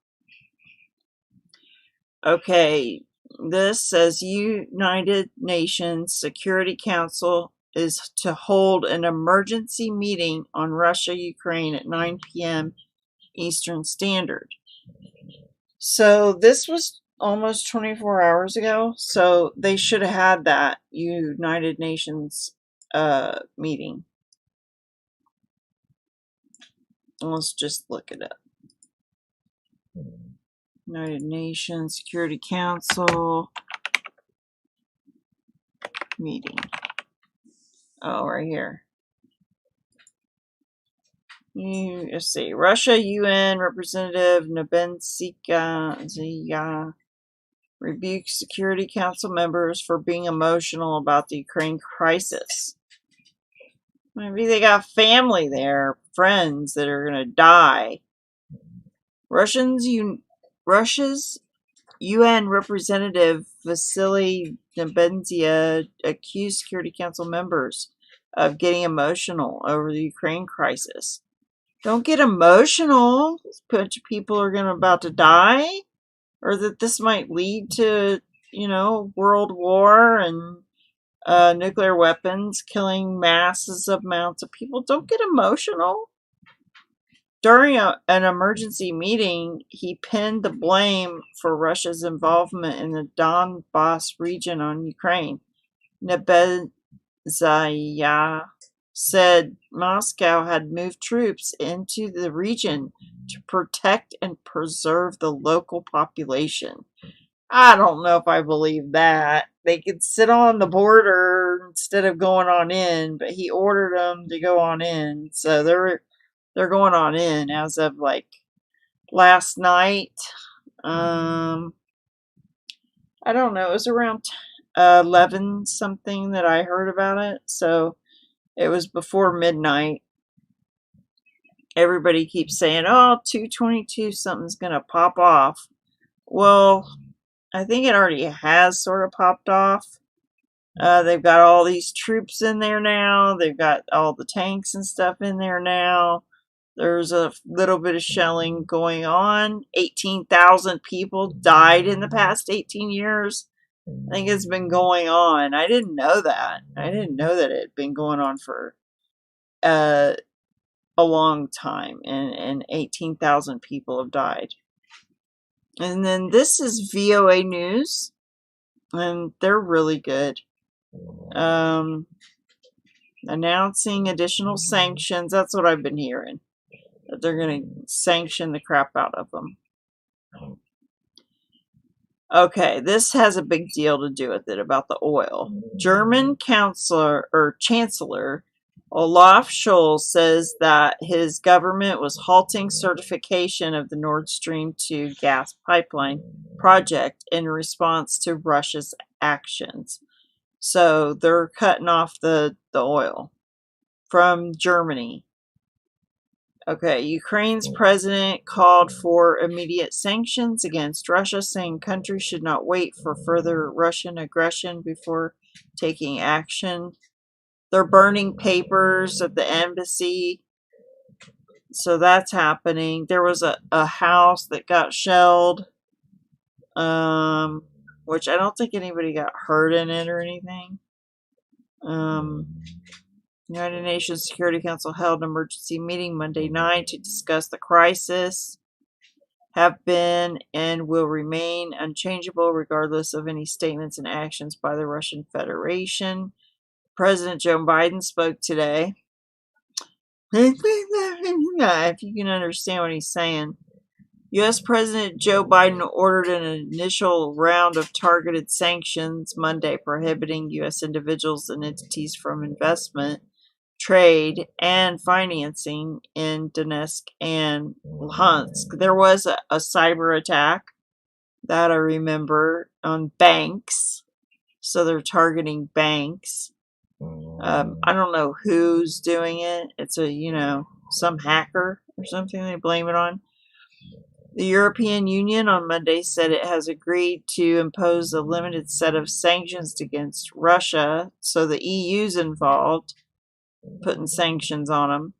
Okay, this says United Nations Security Council is to hold an emergency meeting on Russia-Ukraine at 9 p.m. Eastern Standard. So this was almost 24 hours ago, so they should have had that United Nations meeting. Let's just look it up. United Nations Security Council meeting. Oh, right here. Let's see. Russia UN Representative Nebenzia rebukes Security Council members for being emotional about the Ukraine crisis. Maybe they got family there, friends that are going to die. Russia's UN Representative Vasily Nebenzia accused Security Council members of getting emotional over the Ukraine crisis. Don't get emotional. A bunch of people are about to die, or that this might lead to, world war and nuclear weapons killing masses of amounts of people. Don't get emotional. During an emergency meeting, he pinned the blame for Russia's involvement in the Donbass region on Ukraine. Nebenzia said Moscow had moved troops into the region to protect and preserve the local population. I don't know if I believe that. They could sit on the border instead of going on in, but he ordered them to go on in. So they're going on in as of like last night. I don't know. It was around 11 something that I heard about it. So it was before midnight. Everybody keeps saying, oh, 222 something's going to pop off. Well, I think it already has sort of popped off. They've got all these troops in there now. They've got all the tanks and stuff in there now. There's a little bit of shelling going on. 18,000 people died in the past 18 years. I think it's been going on. I didn't know that. I didn't know that it had been going on for a long time. And 18,000 people have died. And then this is VOA News, and they're really good. Announcing additional sanctions. That's what I've been hearing. That they're going to sanction the crap out of them. Okay, this has a big deal to do with it about the oil. German Chancellor Olaf Scholz says that his government was halting certification of the Nord Stream 2 gas pipeline project in response to Russia's actions. So they're cutting off the oil from Germany. Okay, Ukraine's president called for immediate sanctions against Russia, saying countries should not wait for further Russian aggression before taking action. They're burning papers at the embassy. So that's happening. There was a house that got shelled, which I don't think anybody got hurt in it or anything. United Nations Security Council held an emergency meeting Monday night to discuss the crisis. Have been and will remain unchangeable regardless of any statements and actions by the Russian Federation. President Joe Biden spoke today. If you can understand what he's saying. U.S. President Joe Biden ordered an initial round of targeted sanctions Monday prohibiting U.S. individuals and entities from investment, trade, and financing in Donetsk and Luhansk. There was a cyber attack that I remember on banks. So they're targeting banks. I don't know who's doing it. It's some hacker or something they blame it on. The European Union on Monday said it has agreed to impose a limited set of sanctions against Russia. So the EU's involved, putting sanctions on them.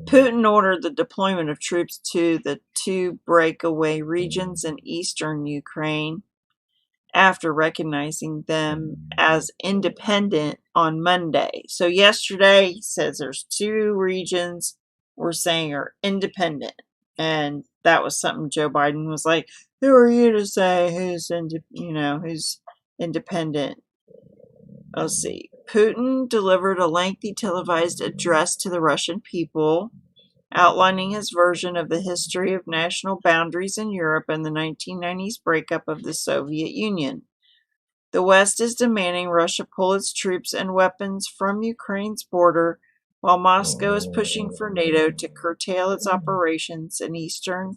Putin ordered the deployment of troops to the 2 breakaway regions in eastern Ukraine after recognizing them as independent on Monday. So yesterday, he says there's 2 regions we're saying are independent. And that was something Joe Biden was like, who are you to say who's independent? Let's see. Putin delivered a lengthy televised address to the Russian people, outlining his version of the history of national boundaries in Europe and the 1990s breakup of the Soviet Union. The West is demanding Russia pull its troops and weapons from Ukraine's border, while Moscow is pushing for NATO to curtail its operations in Eastern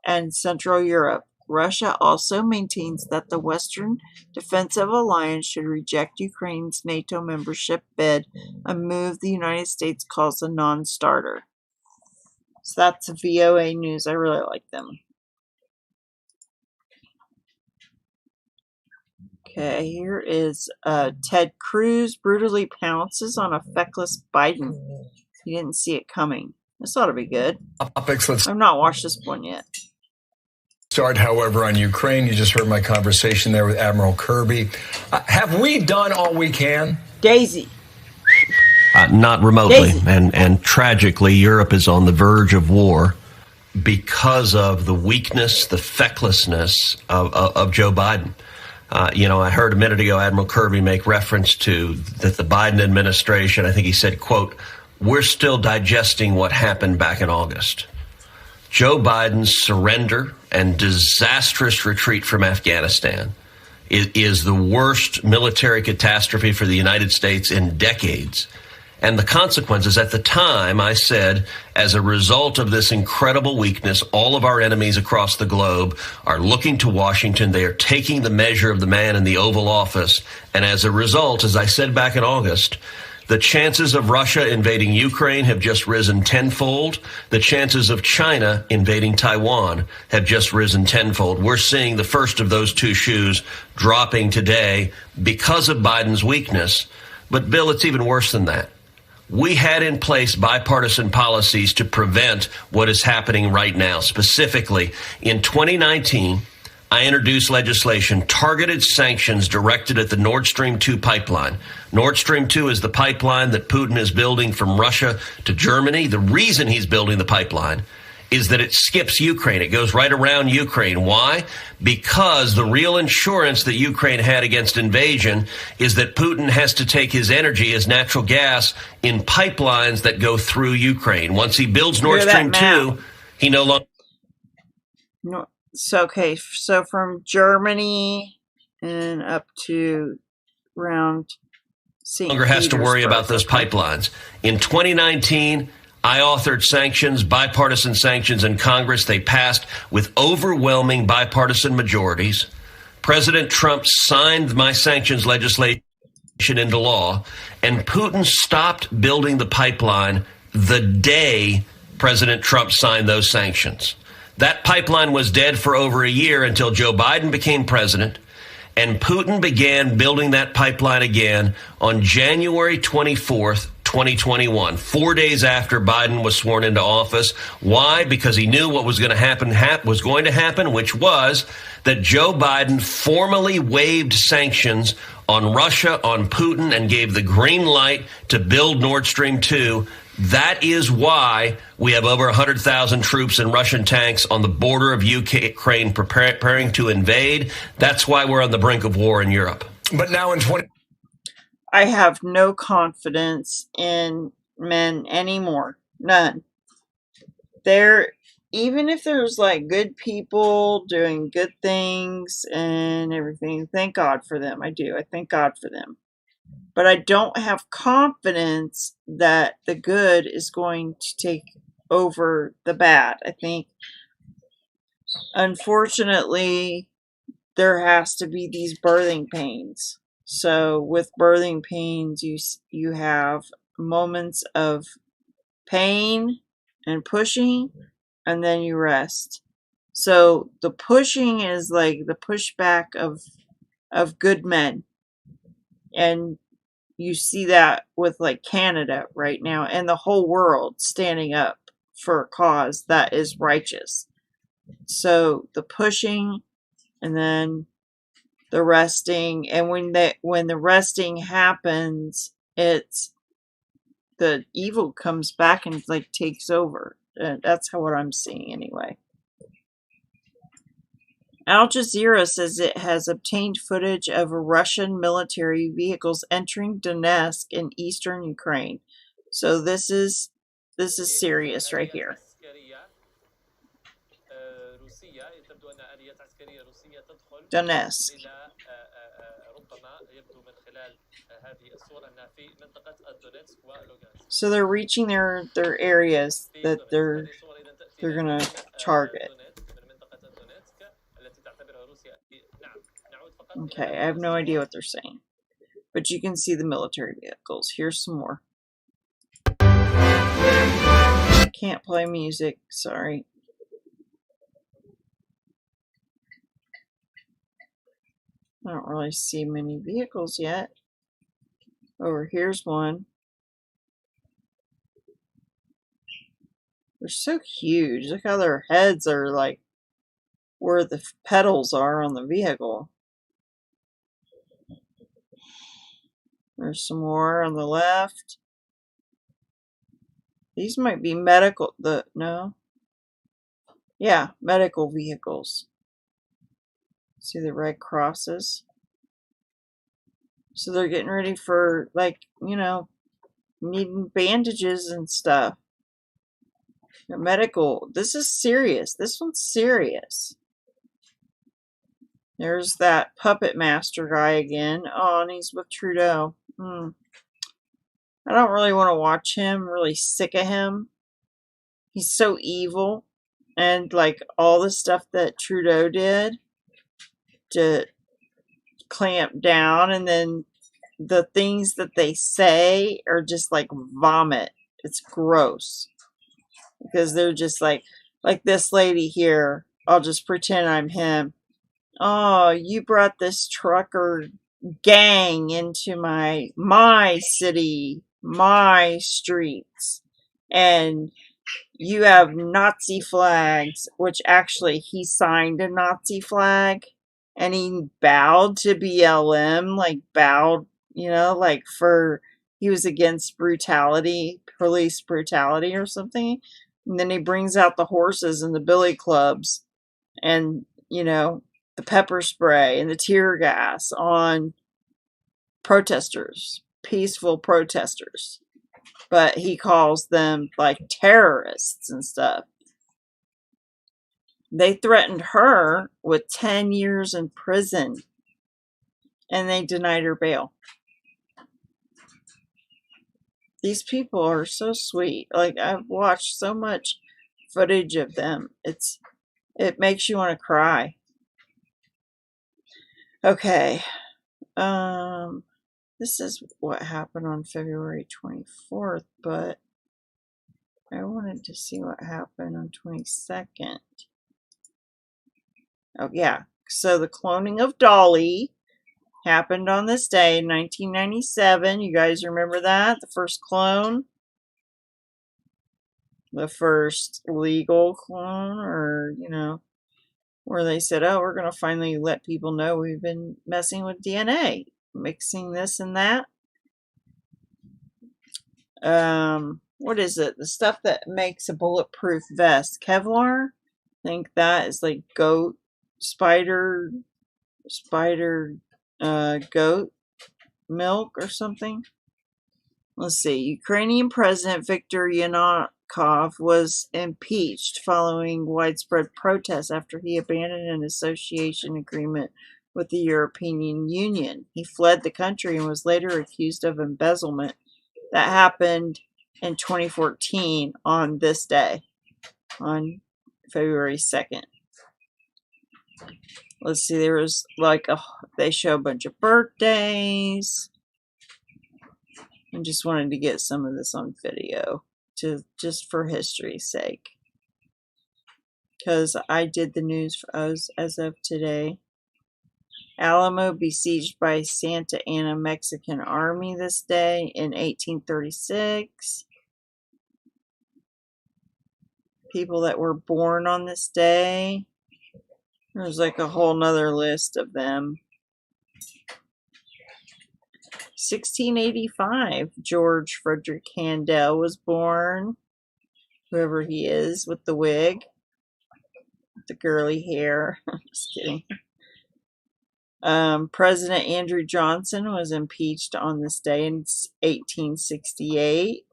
and Central Europe. Russia also maintains that the Western Defensive Alliance should reject Ukraine's NATO membership bid, a move the United States calls a non-starter. So that's VOA News. I really like them. Okay, here is Ted Cruz brutally pounces on a feckless Biden. He didn't see it coming. This ought to be good. I've not watched this one yet. Start, however, on Ukraine. You just heard my conversation there with Admiral Kirby. Have we done all we can? Daisy. Not remotely. And tragically, Europe is on the verge of war because of the weakness, the fecklessness of Joe Biden. I heard a minute ago Admiral Kirby make reference to that the Biden administration, I think he said, quote, "We're still digesting what happened back in August." Joe Biden's surrender and disastrous retreat from Afghanistan is the worst military catastrophe for the United States in decades. And the consequences, at the time, I said, as a result of this incredible weakness, all of our enemies across the globe are looking to Washington. They are taking the measure of the man in the Oval Office. And as a result, as I said back in August, the chances of Russia invading Ukraine have just risen tenfold. The chances of China invading Taiwan have just risen tenfold. We're seeing the first of those two shoes dropping today because of Biden's weakness. But, Bill, it's even worse than that. We had in place bipartisan policies to prevent what is happening right now. Specifically, in 2019, I introduced legislation, targeted sanctions directed at the Nord Stream 2 pipeline. Nord Stream 2 is the pipeline that Putin is building from Russia to Germany. The reason he's building the pipeline is that it skips Ukraine. It goes right around Ukraine. Why? Because the real insurance that Ukraine had against invasion is that Putin has to take his energy, his natural gas, in pipelines that go through Ukraine. Once he builds Nord Stream 2, he no longer... No, so from Germany and up to around St. longer has to worry about those pipelines. In 2019, I authored sanctions, bipartisan sanctions in Congress. They passed with overwhelming bipartisan majorities. President Trump signed my sanctions legislation into law, and Putin stopped building the pipeline the day President Trump signed those sanctions. That pipeline was dead for over a year until Joe Biden became president, and Putin began building that pipeline again on January 24th, 2021, 4 days after Biden was sworn into office. Why? Because he knew what was going to happen, which was that Joe Biden formally waived sanctions on Russia, on Putin, and gave the green light to build Nord Stream 2. That is why we have over 100,000 troops and Russian tanks on the border of Ukraine preparing to invade. That's why we're on the brink of war in Europe. But now in I have no confidence in men anymore. None. Even if there's like good people doing good things and everything, thank God for them. I do. I thank God for them. But I don't have confidence that the good is going to take over the bad. I think, unfortunately, there has to be these birthing pains. So with birthing pains, you have moments of pain and pushing, and then you rest. So the pushing is like the pushback of good men. And you see that with like Canada right now and the whole world standing up for a cause that is righteous. So the pushing and then the resting, and when the resting happens, it's the evil comes back and like takes over. That's what I'm seeing anyway. Al Jazeera says it has obtained footage of Russian military vehicles entering Donetsk in eastern Ukraine. So this is serious right here. Donetsk. So they're reaching their areas that they're gonna target. Okay, I have no idea what they're saying, but you can see the military vehicles. Here's some more. I can't play music, sorry. I don't really see many vehicles yet. Over here's one. They're so huge. Look how their heads are like where the pedals are on the vehicle. There's some more on the left. These might be medical. No. Yeah, medical vehicles. See the red crosses? So they're getting ready for, like, you know, needing bandages and stuff. Medical. This is serious. This one's serious. There's that puppet master guy again. Oh, and he's with Trudeau. I don't really want to watch him. I'm really sick of him. He's so evil. And, like, all the stuff that Trudeau did to clamp down, and then the things that they say are just like vomit. It's gross. Because they're just like this lady here. I'll just pretend I'm him. Oh, you brought this trucker gang into my city, my streets, and you have Nazi flags, which actually he signed a Nazi flag, and he bowed to BLM, like bowed, you know, like he was against brutality, police brutality or something. And then he brings out the horses and the billy clubs and, you know, the pepper spray and the tear gas on protesters, peaceful protesters. But he calls them like terrorists and stuff. They threatened her with 10 years in prison, and they denied her bail. These people are so sweet. Like, I've watched so much footage of them. It makes you want to cry. Okay. This is what happened on February 24th, but I wanted to see what happened on 22nd. Oh, yeah. So the cloning of Dolly happened on this day in 1997. You guys remember that? The first clone? The first legal clone, or, you know, where they said, oh, we're going to finally let people know we've been messing with DNA, mixing this and that. What is it? The stuff that makes a bulletproof vest. Kevlar? I think that is like goat, spider, goat milk or something. Let's see. Ukrainian President Viktor Yanukovych was impeached following widespread protests after he abandoned an association agreement with the European Union. He fled the country and was later accused of embezzlement. That happened in 2014 on this day, on February 2nd. Let's see, there was like they show a bunch of birthdays. I just wanted to get some of this on video, just for history's sake. Because I did the news as of today. Alamo besieged by Santa Anna Mexican Army this day in 1836. People that were born on this day. There's like a whole nother list of them. 1685, George Frederick Handel was born. Whoever he is with the wig. With the girly hair. Just kidding. President Andrew Johnson was impeached on this day in 1868.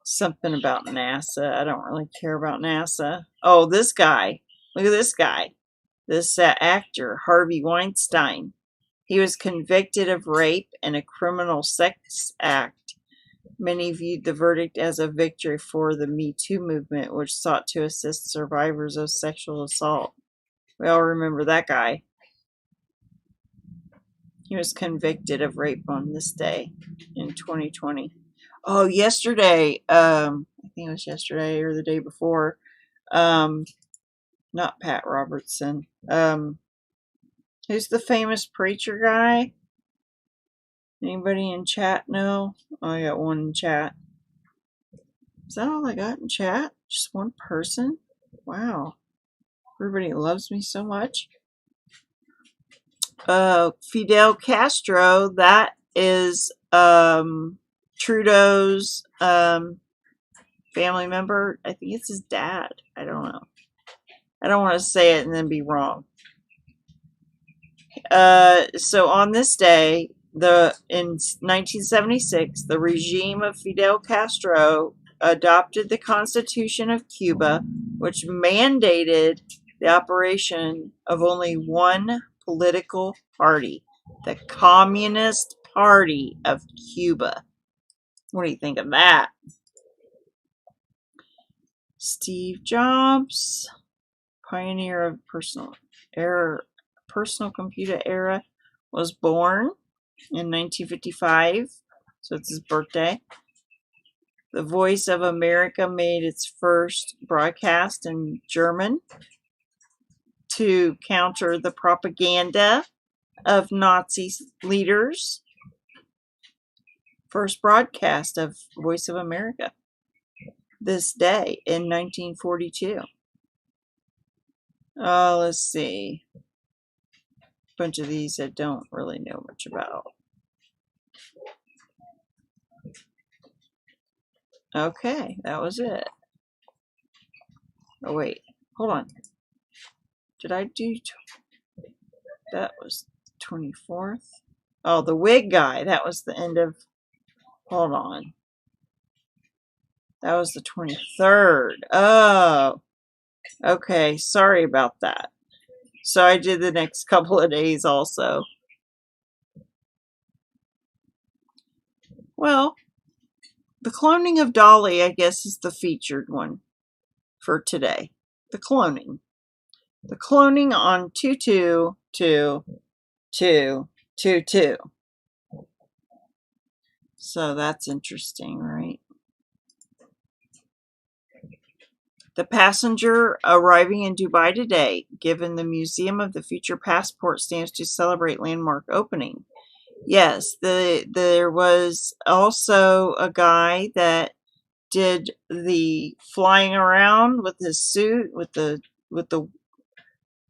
Something about NASA. I don't really care about NASA. Oh, this guy. Look at this guy. This actor, Harvey Weinstein. He was convicted of rape and a criminal sex act. Many viewed the verdict as a victory for the Me Too movement, which sought to assist survivors of sexual assault. We all remember that guy. He was convicted of rape on this day in 2020. Oh, yesterday, I think it was yesterday or the day before, not Pat Robertson, who's the famous preacher guy? Anybody in chat know? Oh, I got one in chat. Is that all I got in chat? Just one person? Wow. Everybody loves me so much. Fidel Castro, that is Trudeau's family member. I think it's his dad. I don't know. I don't want to say it and then be wrong. So on this day, in 1976, the regime of Fidel Castro adopted the Constitution of Cuba, which mandated the operation of only one political party, the Communist Party of Cuba. What do you think of that? Steve Jobs, pioneer of personal computer era, was born in 1955, so it's his birthday. The Voice of America made its first broadcast in German to counter the propaganda of Nazi leaders. First broadcast of Voice of America this day in 1942. Let's see. A bunch of these I don't really know much about. Okay, that was it. Oh, wait. Hold on. Did I do... That was 24th? Oh, the wig guy. That was the end of... Hold on. That was the 23rd. Oh. Okay, sorry about that. So I did the next couple of days also. Well, the cloning of Dolly, I guess, is the featured one for today. The cloning. The cloning on 222222. So that's interesting, right? The passenger arriving in Dubai today, given the Museum of the Future passport stamps to celebrate landmark opening. Yes, there was also a guy that did the flying around with his suit with the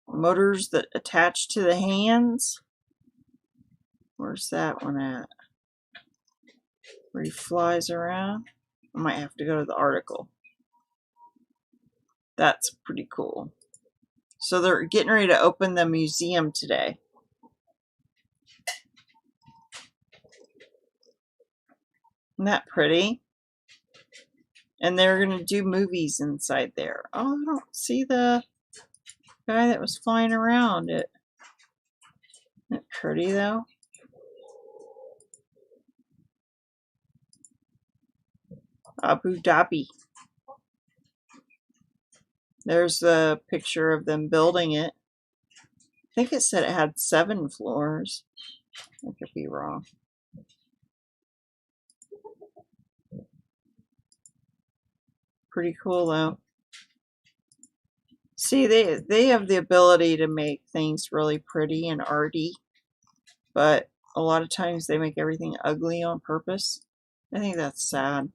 motors that attach to the hands. Where's that one at? Where he flies around? I might have to go to the article. That's pretty cool. So they're getting ready to open the museum today. Isn't that pretty? And they're going to do movies inside there. Oh, I don't see the guy that was flying around it. Isn't it pretty though? Abu Dhabi. There's a picture of them building it. I think it said it had 7 floors. I could be wrong. Pretty cool though. See, they have the ability to make things really pretty and arty, but a lot of times they make everything ugly on purpose. I think that's sad.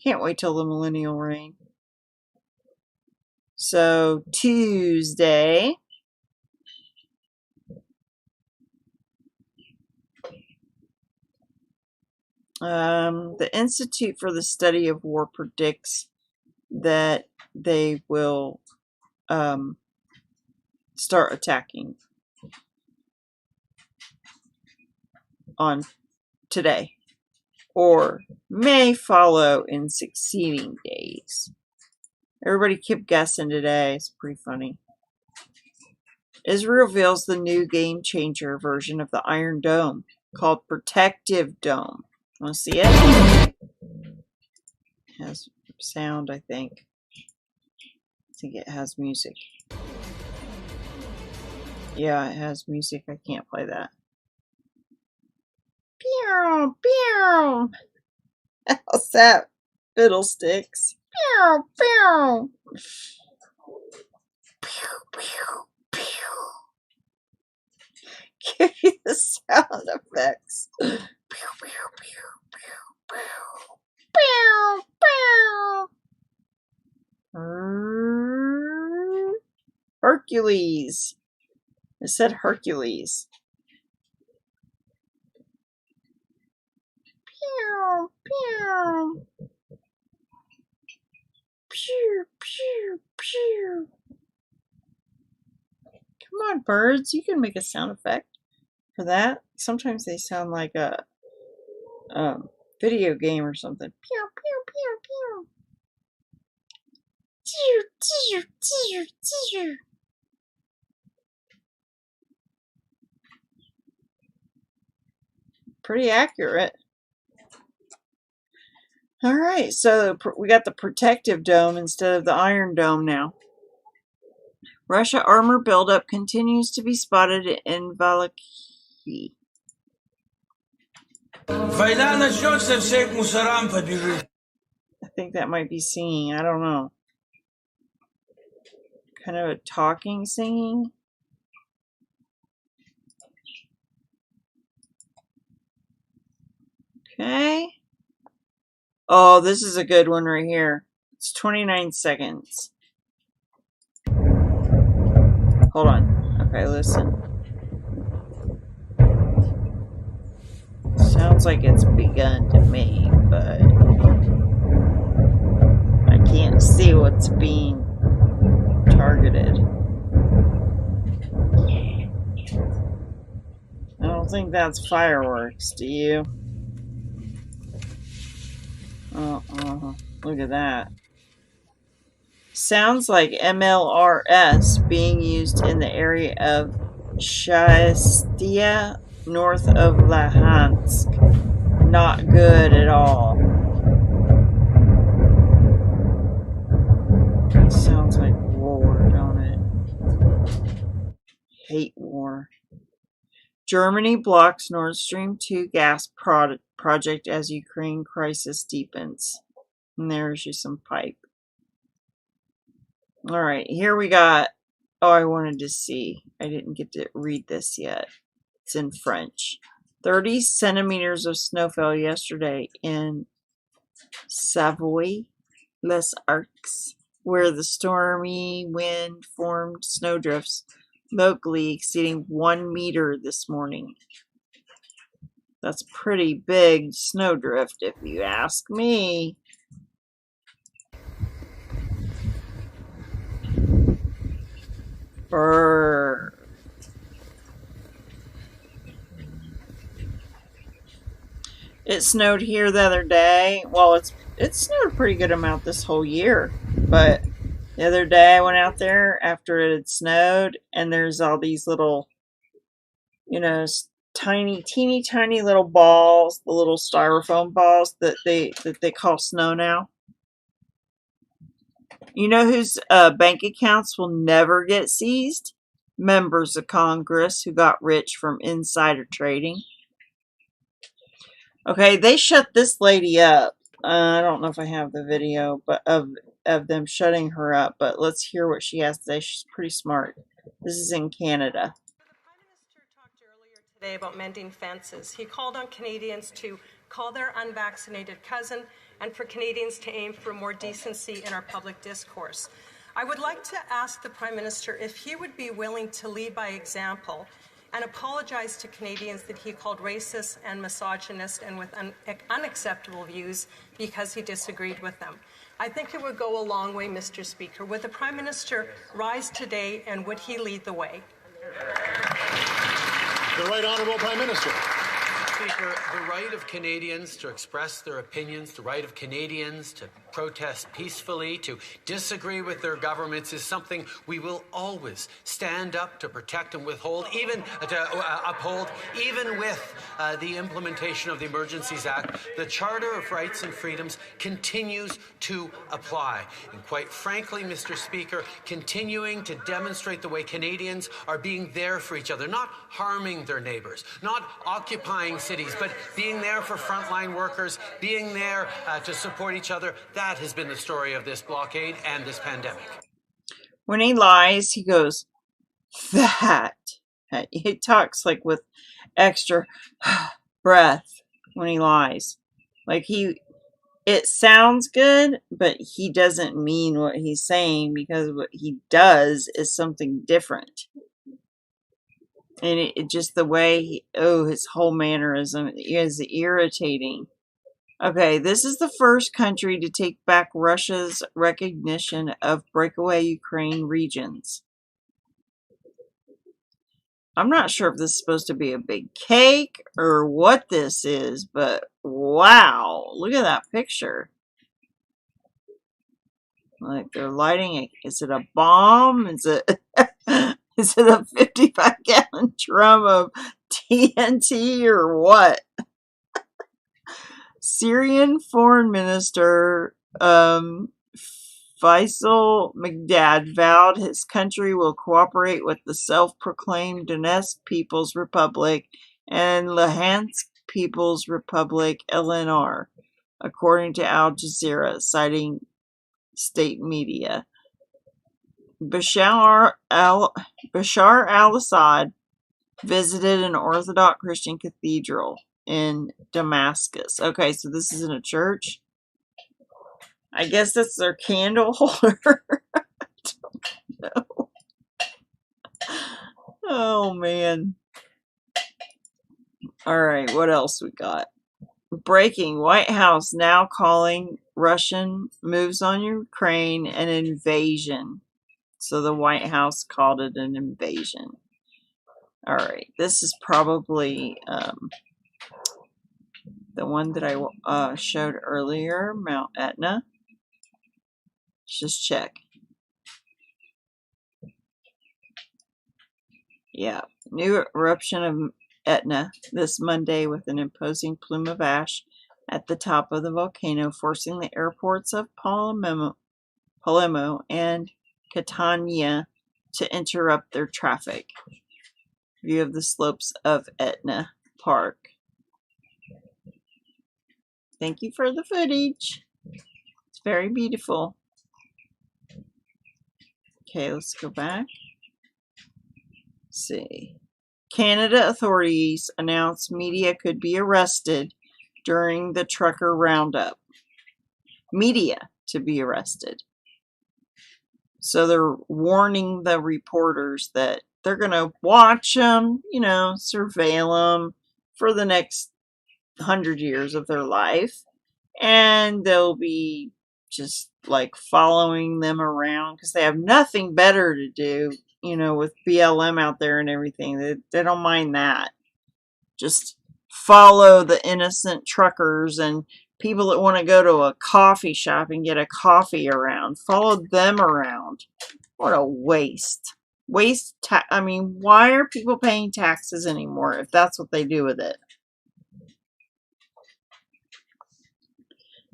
Can't wait till the millennial reign. So Tuesday, the Institute for the Study of War predicts that they will start attacking on today, or may follow in succeeding days. Everybody kept guessing today. It's pretty funny. Israel reveals the new game changer version of the Iron Dome called Protective Dome. Want to see it? It has sound, I think. I think it has music. Yeah, it has music. I can't play that. Pew, pew. How's that? Fiddlesticks. Pew, pew. Pew, pew, pew. Give you the sound effects. Pew, pew, pew, pew, pew. Pew, pew. Hercules. It said Hercules. Pew, pew. Pew, pew, pew. on, birds. You can make a sound effect for that. Sometimes they sound like a video game or something. Pew, pew, pew, pew. Tear, tear, tear, tear. Pretty accurate. All right, so we got the protective dome instead of the iron dome now. Russia armor buildup continues to be spotted in Valaki. I think that might be singing. I don't know. Kind of a talking singing. Okay. Oh, this is a good one right here. It's 29 seconds. Hold on. Okay, listen. Sounds like it's begun to me, but I can't see what's being targeted. I don't think that's fireworks, do you? Look at that. Sounds like MLRS being used in the area of Shastia, north of Luhansk. Not good at all. Sounds like war, don't it? Hate war. Germany blocks Nord Stream 2 gas project as Ukraine crisis deepens. And there's just some pipe. Alright, here we got... Oh, I wanted to see. I didn't get to read this yet. It's in French. 30 centimeters of snow fell yesterday in Savoy, Les Arcs, where the stormy wind formed snowdrifts locally exceeding 1 meter this morning. That's pretty big snowdrift, if you ask me. Brrr. It snowed here the other day. Well, it snowed a pretty good amount this whole year, but the other day I went out there after it had snowed, and there's all these little, you know, teeny tiny little balls, the little styrofoam balls that they call snow now. You know whose bank accounts will never get seized? Members of Congress who got rich from insider trading. Okay, they shut this lady up. I don't know if I have the video but of them shutting her up, but let's hear what she has to say. She's pretty smart. This is in Canada. The Prime Minister talked earlier today about mending fences. He called on Canadians to call their unvaccinated cousin and for Canadians to aim for more decency in our public discourse. I would like to ask the Prime Minister if he would be willing to lead by example and apologize to Canadians that he called racist and misogynist and with unacceptable views because he disagreed with them. I think it would go a long way, Mr. Speaker. Would the Prime Minister rise today and would he lead the way? The Right Honourable Prime Minister. Speaker, the right of Canadians to express their opinions, the right of Canadians to protest peacefully, to disagree with their governments is something we will always stand up to protect and withhold, even to uphold, even with the implementation of the Emergencies Act. The Charter of Rights and Freedoms continues to apply. And quite frankly, Mr. Speaker, continuing to demonstrate the way Canadians are being there for each other, not harming their neighbours, not occupying cities, but being there for frontline workers, being there to support each other. That has been the story of this blockade and this pandemic. When he lies, he goes, that. He talks like with extra breath when he lies. Like it sounds good, but he doesn't mean what he's saying because what he does is something different. And it just the way his whole mannerism is irritating. Okay, this is the first country to take back Russia's recognition of breakaway Ukraine regions. I'm not sure if this is supposed to be a big cake or what this is, but wow, look at that picture. Like they're lighting a, is it a bomb? Is it is it a 55-gallon drum of TNT or what? Syrian Foreign Minister Faisal Migdad vowed his country will cooperate with the self-proclaimed Donetsk People's Republic and Luhansk People's Republic (LNR), according to Al Jazeera, citing state media. Bashar al-Assad visited an Orthodox Christian cathedral in Damascus. Okay, so this is in a church. I guess that's their candle holder. I don't know. Oh, man. All right, what else we got? Breaking. White House now calling Russian moves on Ukraine an invasion. So the White House called it an invasion. All right, this is probably the one that I showed earlier, Mount Etna. Let's just check. Yeah, new eruption of Etna this Monday with an imposing plume of ash at the top of the volcano, forcing the airports of Palermo and Catania to interrupt their traffic. View of the slopes of Etna Park. Thank you for the footage. It's very beautiful. Okay, let's go back. Let's see. Canada authorities announced media could be arrested during the trucker roundup. Media to be arrested. So they're warning the reporters that they're going to watch them, you know, surveil them for the next 100 years of their life. And they'll be just like following them around because they have nothing better to do, you know, with BLM out there and everything. They don't mind that. Just follow the innocent truckers and people that want to go to a coffee shop and get a coffee around. Follow them around. What a waste. I mean, why are people paying taxes anymore if that's what they do with it?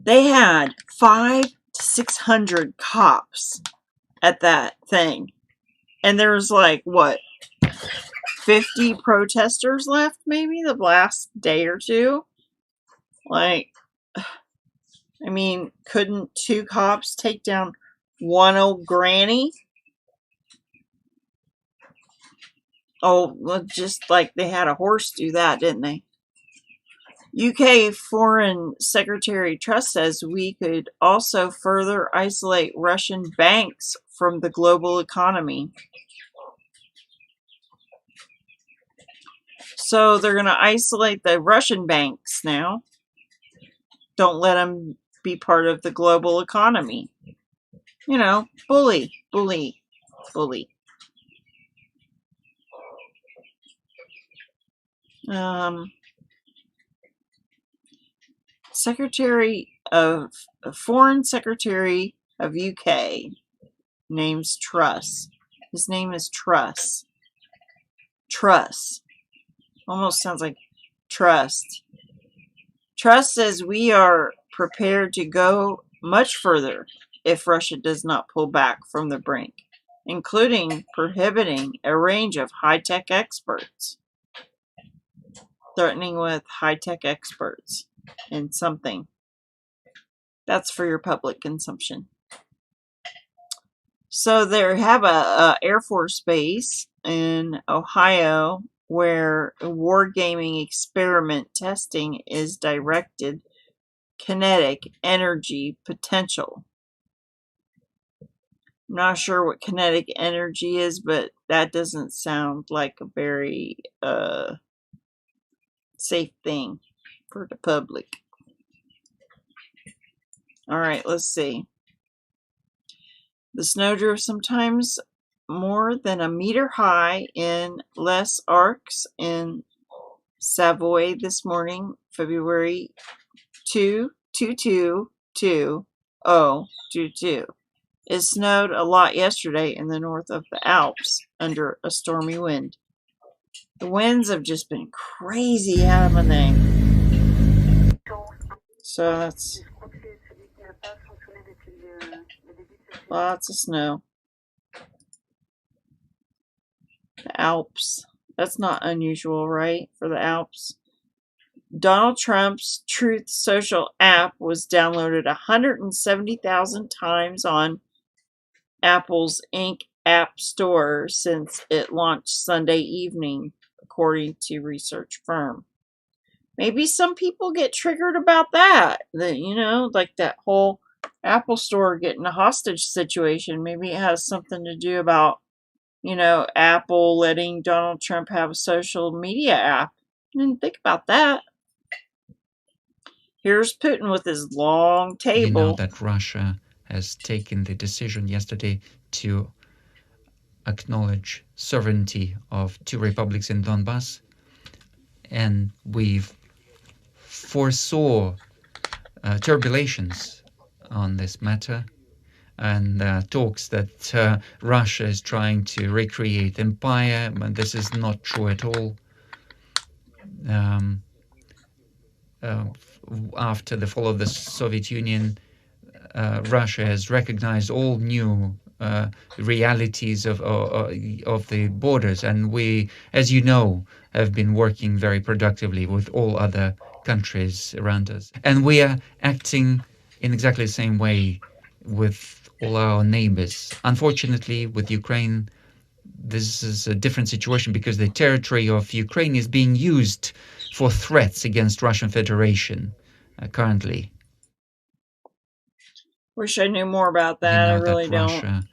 They had 500 to 600 cops at that thing. And there was like, what, 50 protesters left maybe the last day or two? Like, I mean, couldn't 2 cops take down one old granny? Oh, well, just like they had a horse do that, didn't they? UK Foreign Secretary Truss says we could also further isolate Russian banks from the global economy. So they're going to isolate the Russian banks now. Don't let them be part of the global economy. You know, bully, bully, bully. Foreign Secretary of UK names Truss. His name is Truss. Truss. Almost sounds like trust. Truss says we are prepared to go much further if Russia does not pull back from the brink, including prohibiting a range of high-tech experts. Threatening with high-tech experts in something. That's for your public consumption. So they have a Air Force base in Ohio where wargaming experiment testing is directed kinetic energy potential. I'm not sure what kinetic energy is, but that doesn't sound like a very safe thing for the public. All right, let's see. The snowdrift sometimes more than a meter high in Les Arcs in Savoy this morning, February 2022. It snowed a lot yesterday in the north of the Alps under a stormy wind. The winds have just been crazy, haven't they? So that's lots of snow. The Alps. That's not unusual, right? For the Alps. Donald Trump's Truth Social app was downloaded 170,000 times on Apple's Inc. App Store since it launched Sunday evening, according to research firm. Maybe some people get triggered about that. Like that whole Apple Store getting a hostage situation. Maybe it has something to do about, Apple letting Donald Trump have a social media app. I didn't think about that. Here's Putin with his long table. You know that Russia has taken the decision yesterday to acknowledge sovereignty of two republics in Donbass, and we've foresaw turbulations on this matter, and talks that Russia is trying to recreate empire, but this is not true at all. After the fall of the Soviet Union, Russia has recognized all new realities of the borders, and we, as you know, have been working very productively with all other countries around us, and we are acting in exactly the same way with all our neighbors. Unfortunately, with Ukraine, this is a different situation because the territory of Ukraine is being used for threats against Russian Federation currently. Wish I knew more about that. I really don't.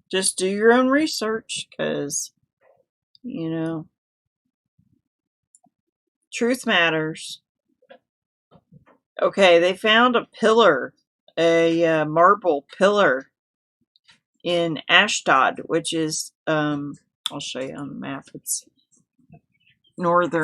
Just do your own research, because, truth matters. Okay, they found a pillar, a marble pillar in Ashdod, which is, I'll show you on the map. It's northern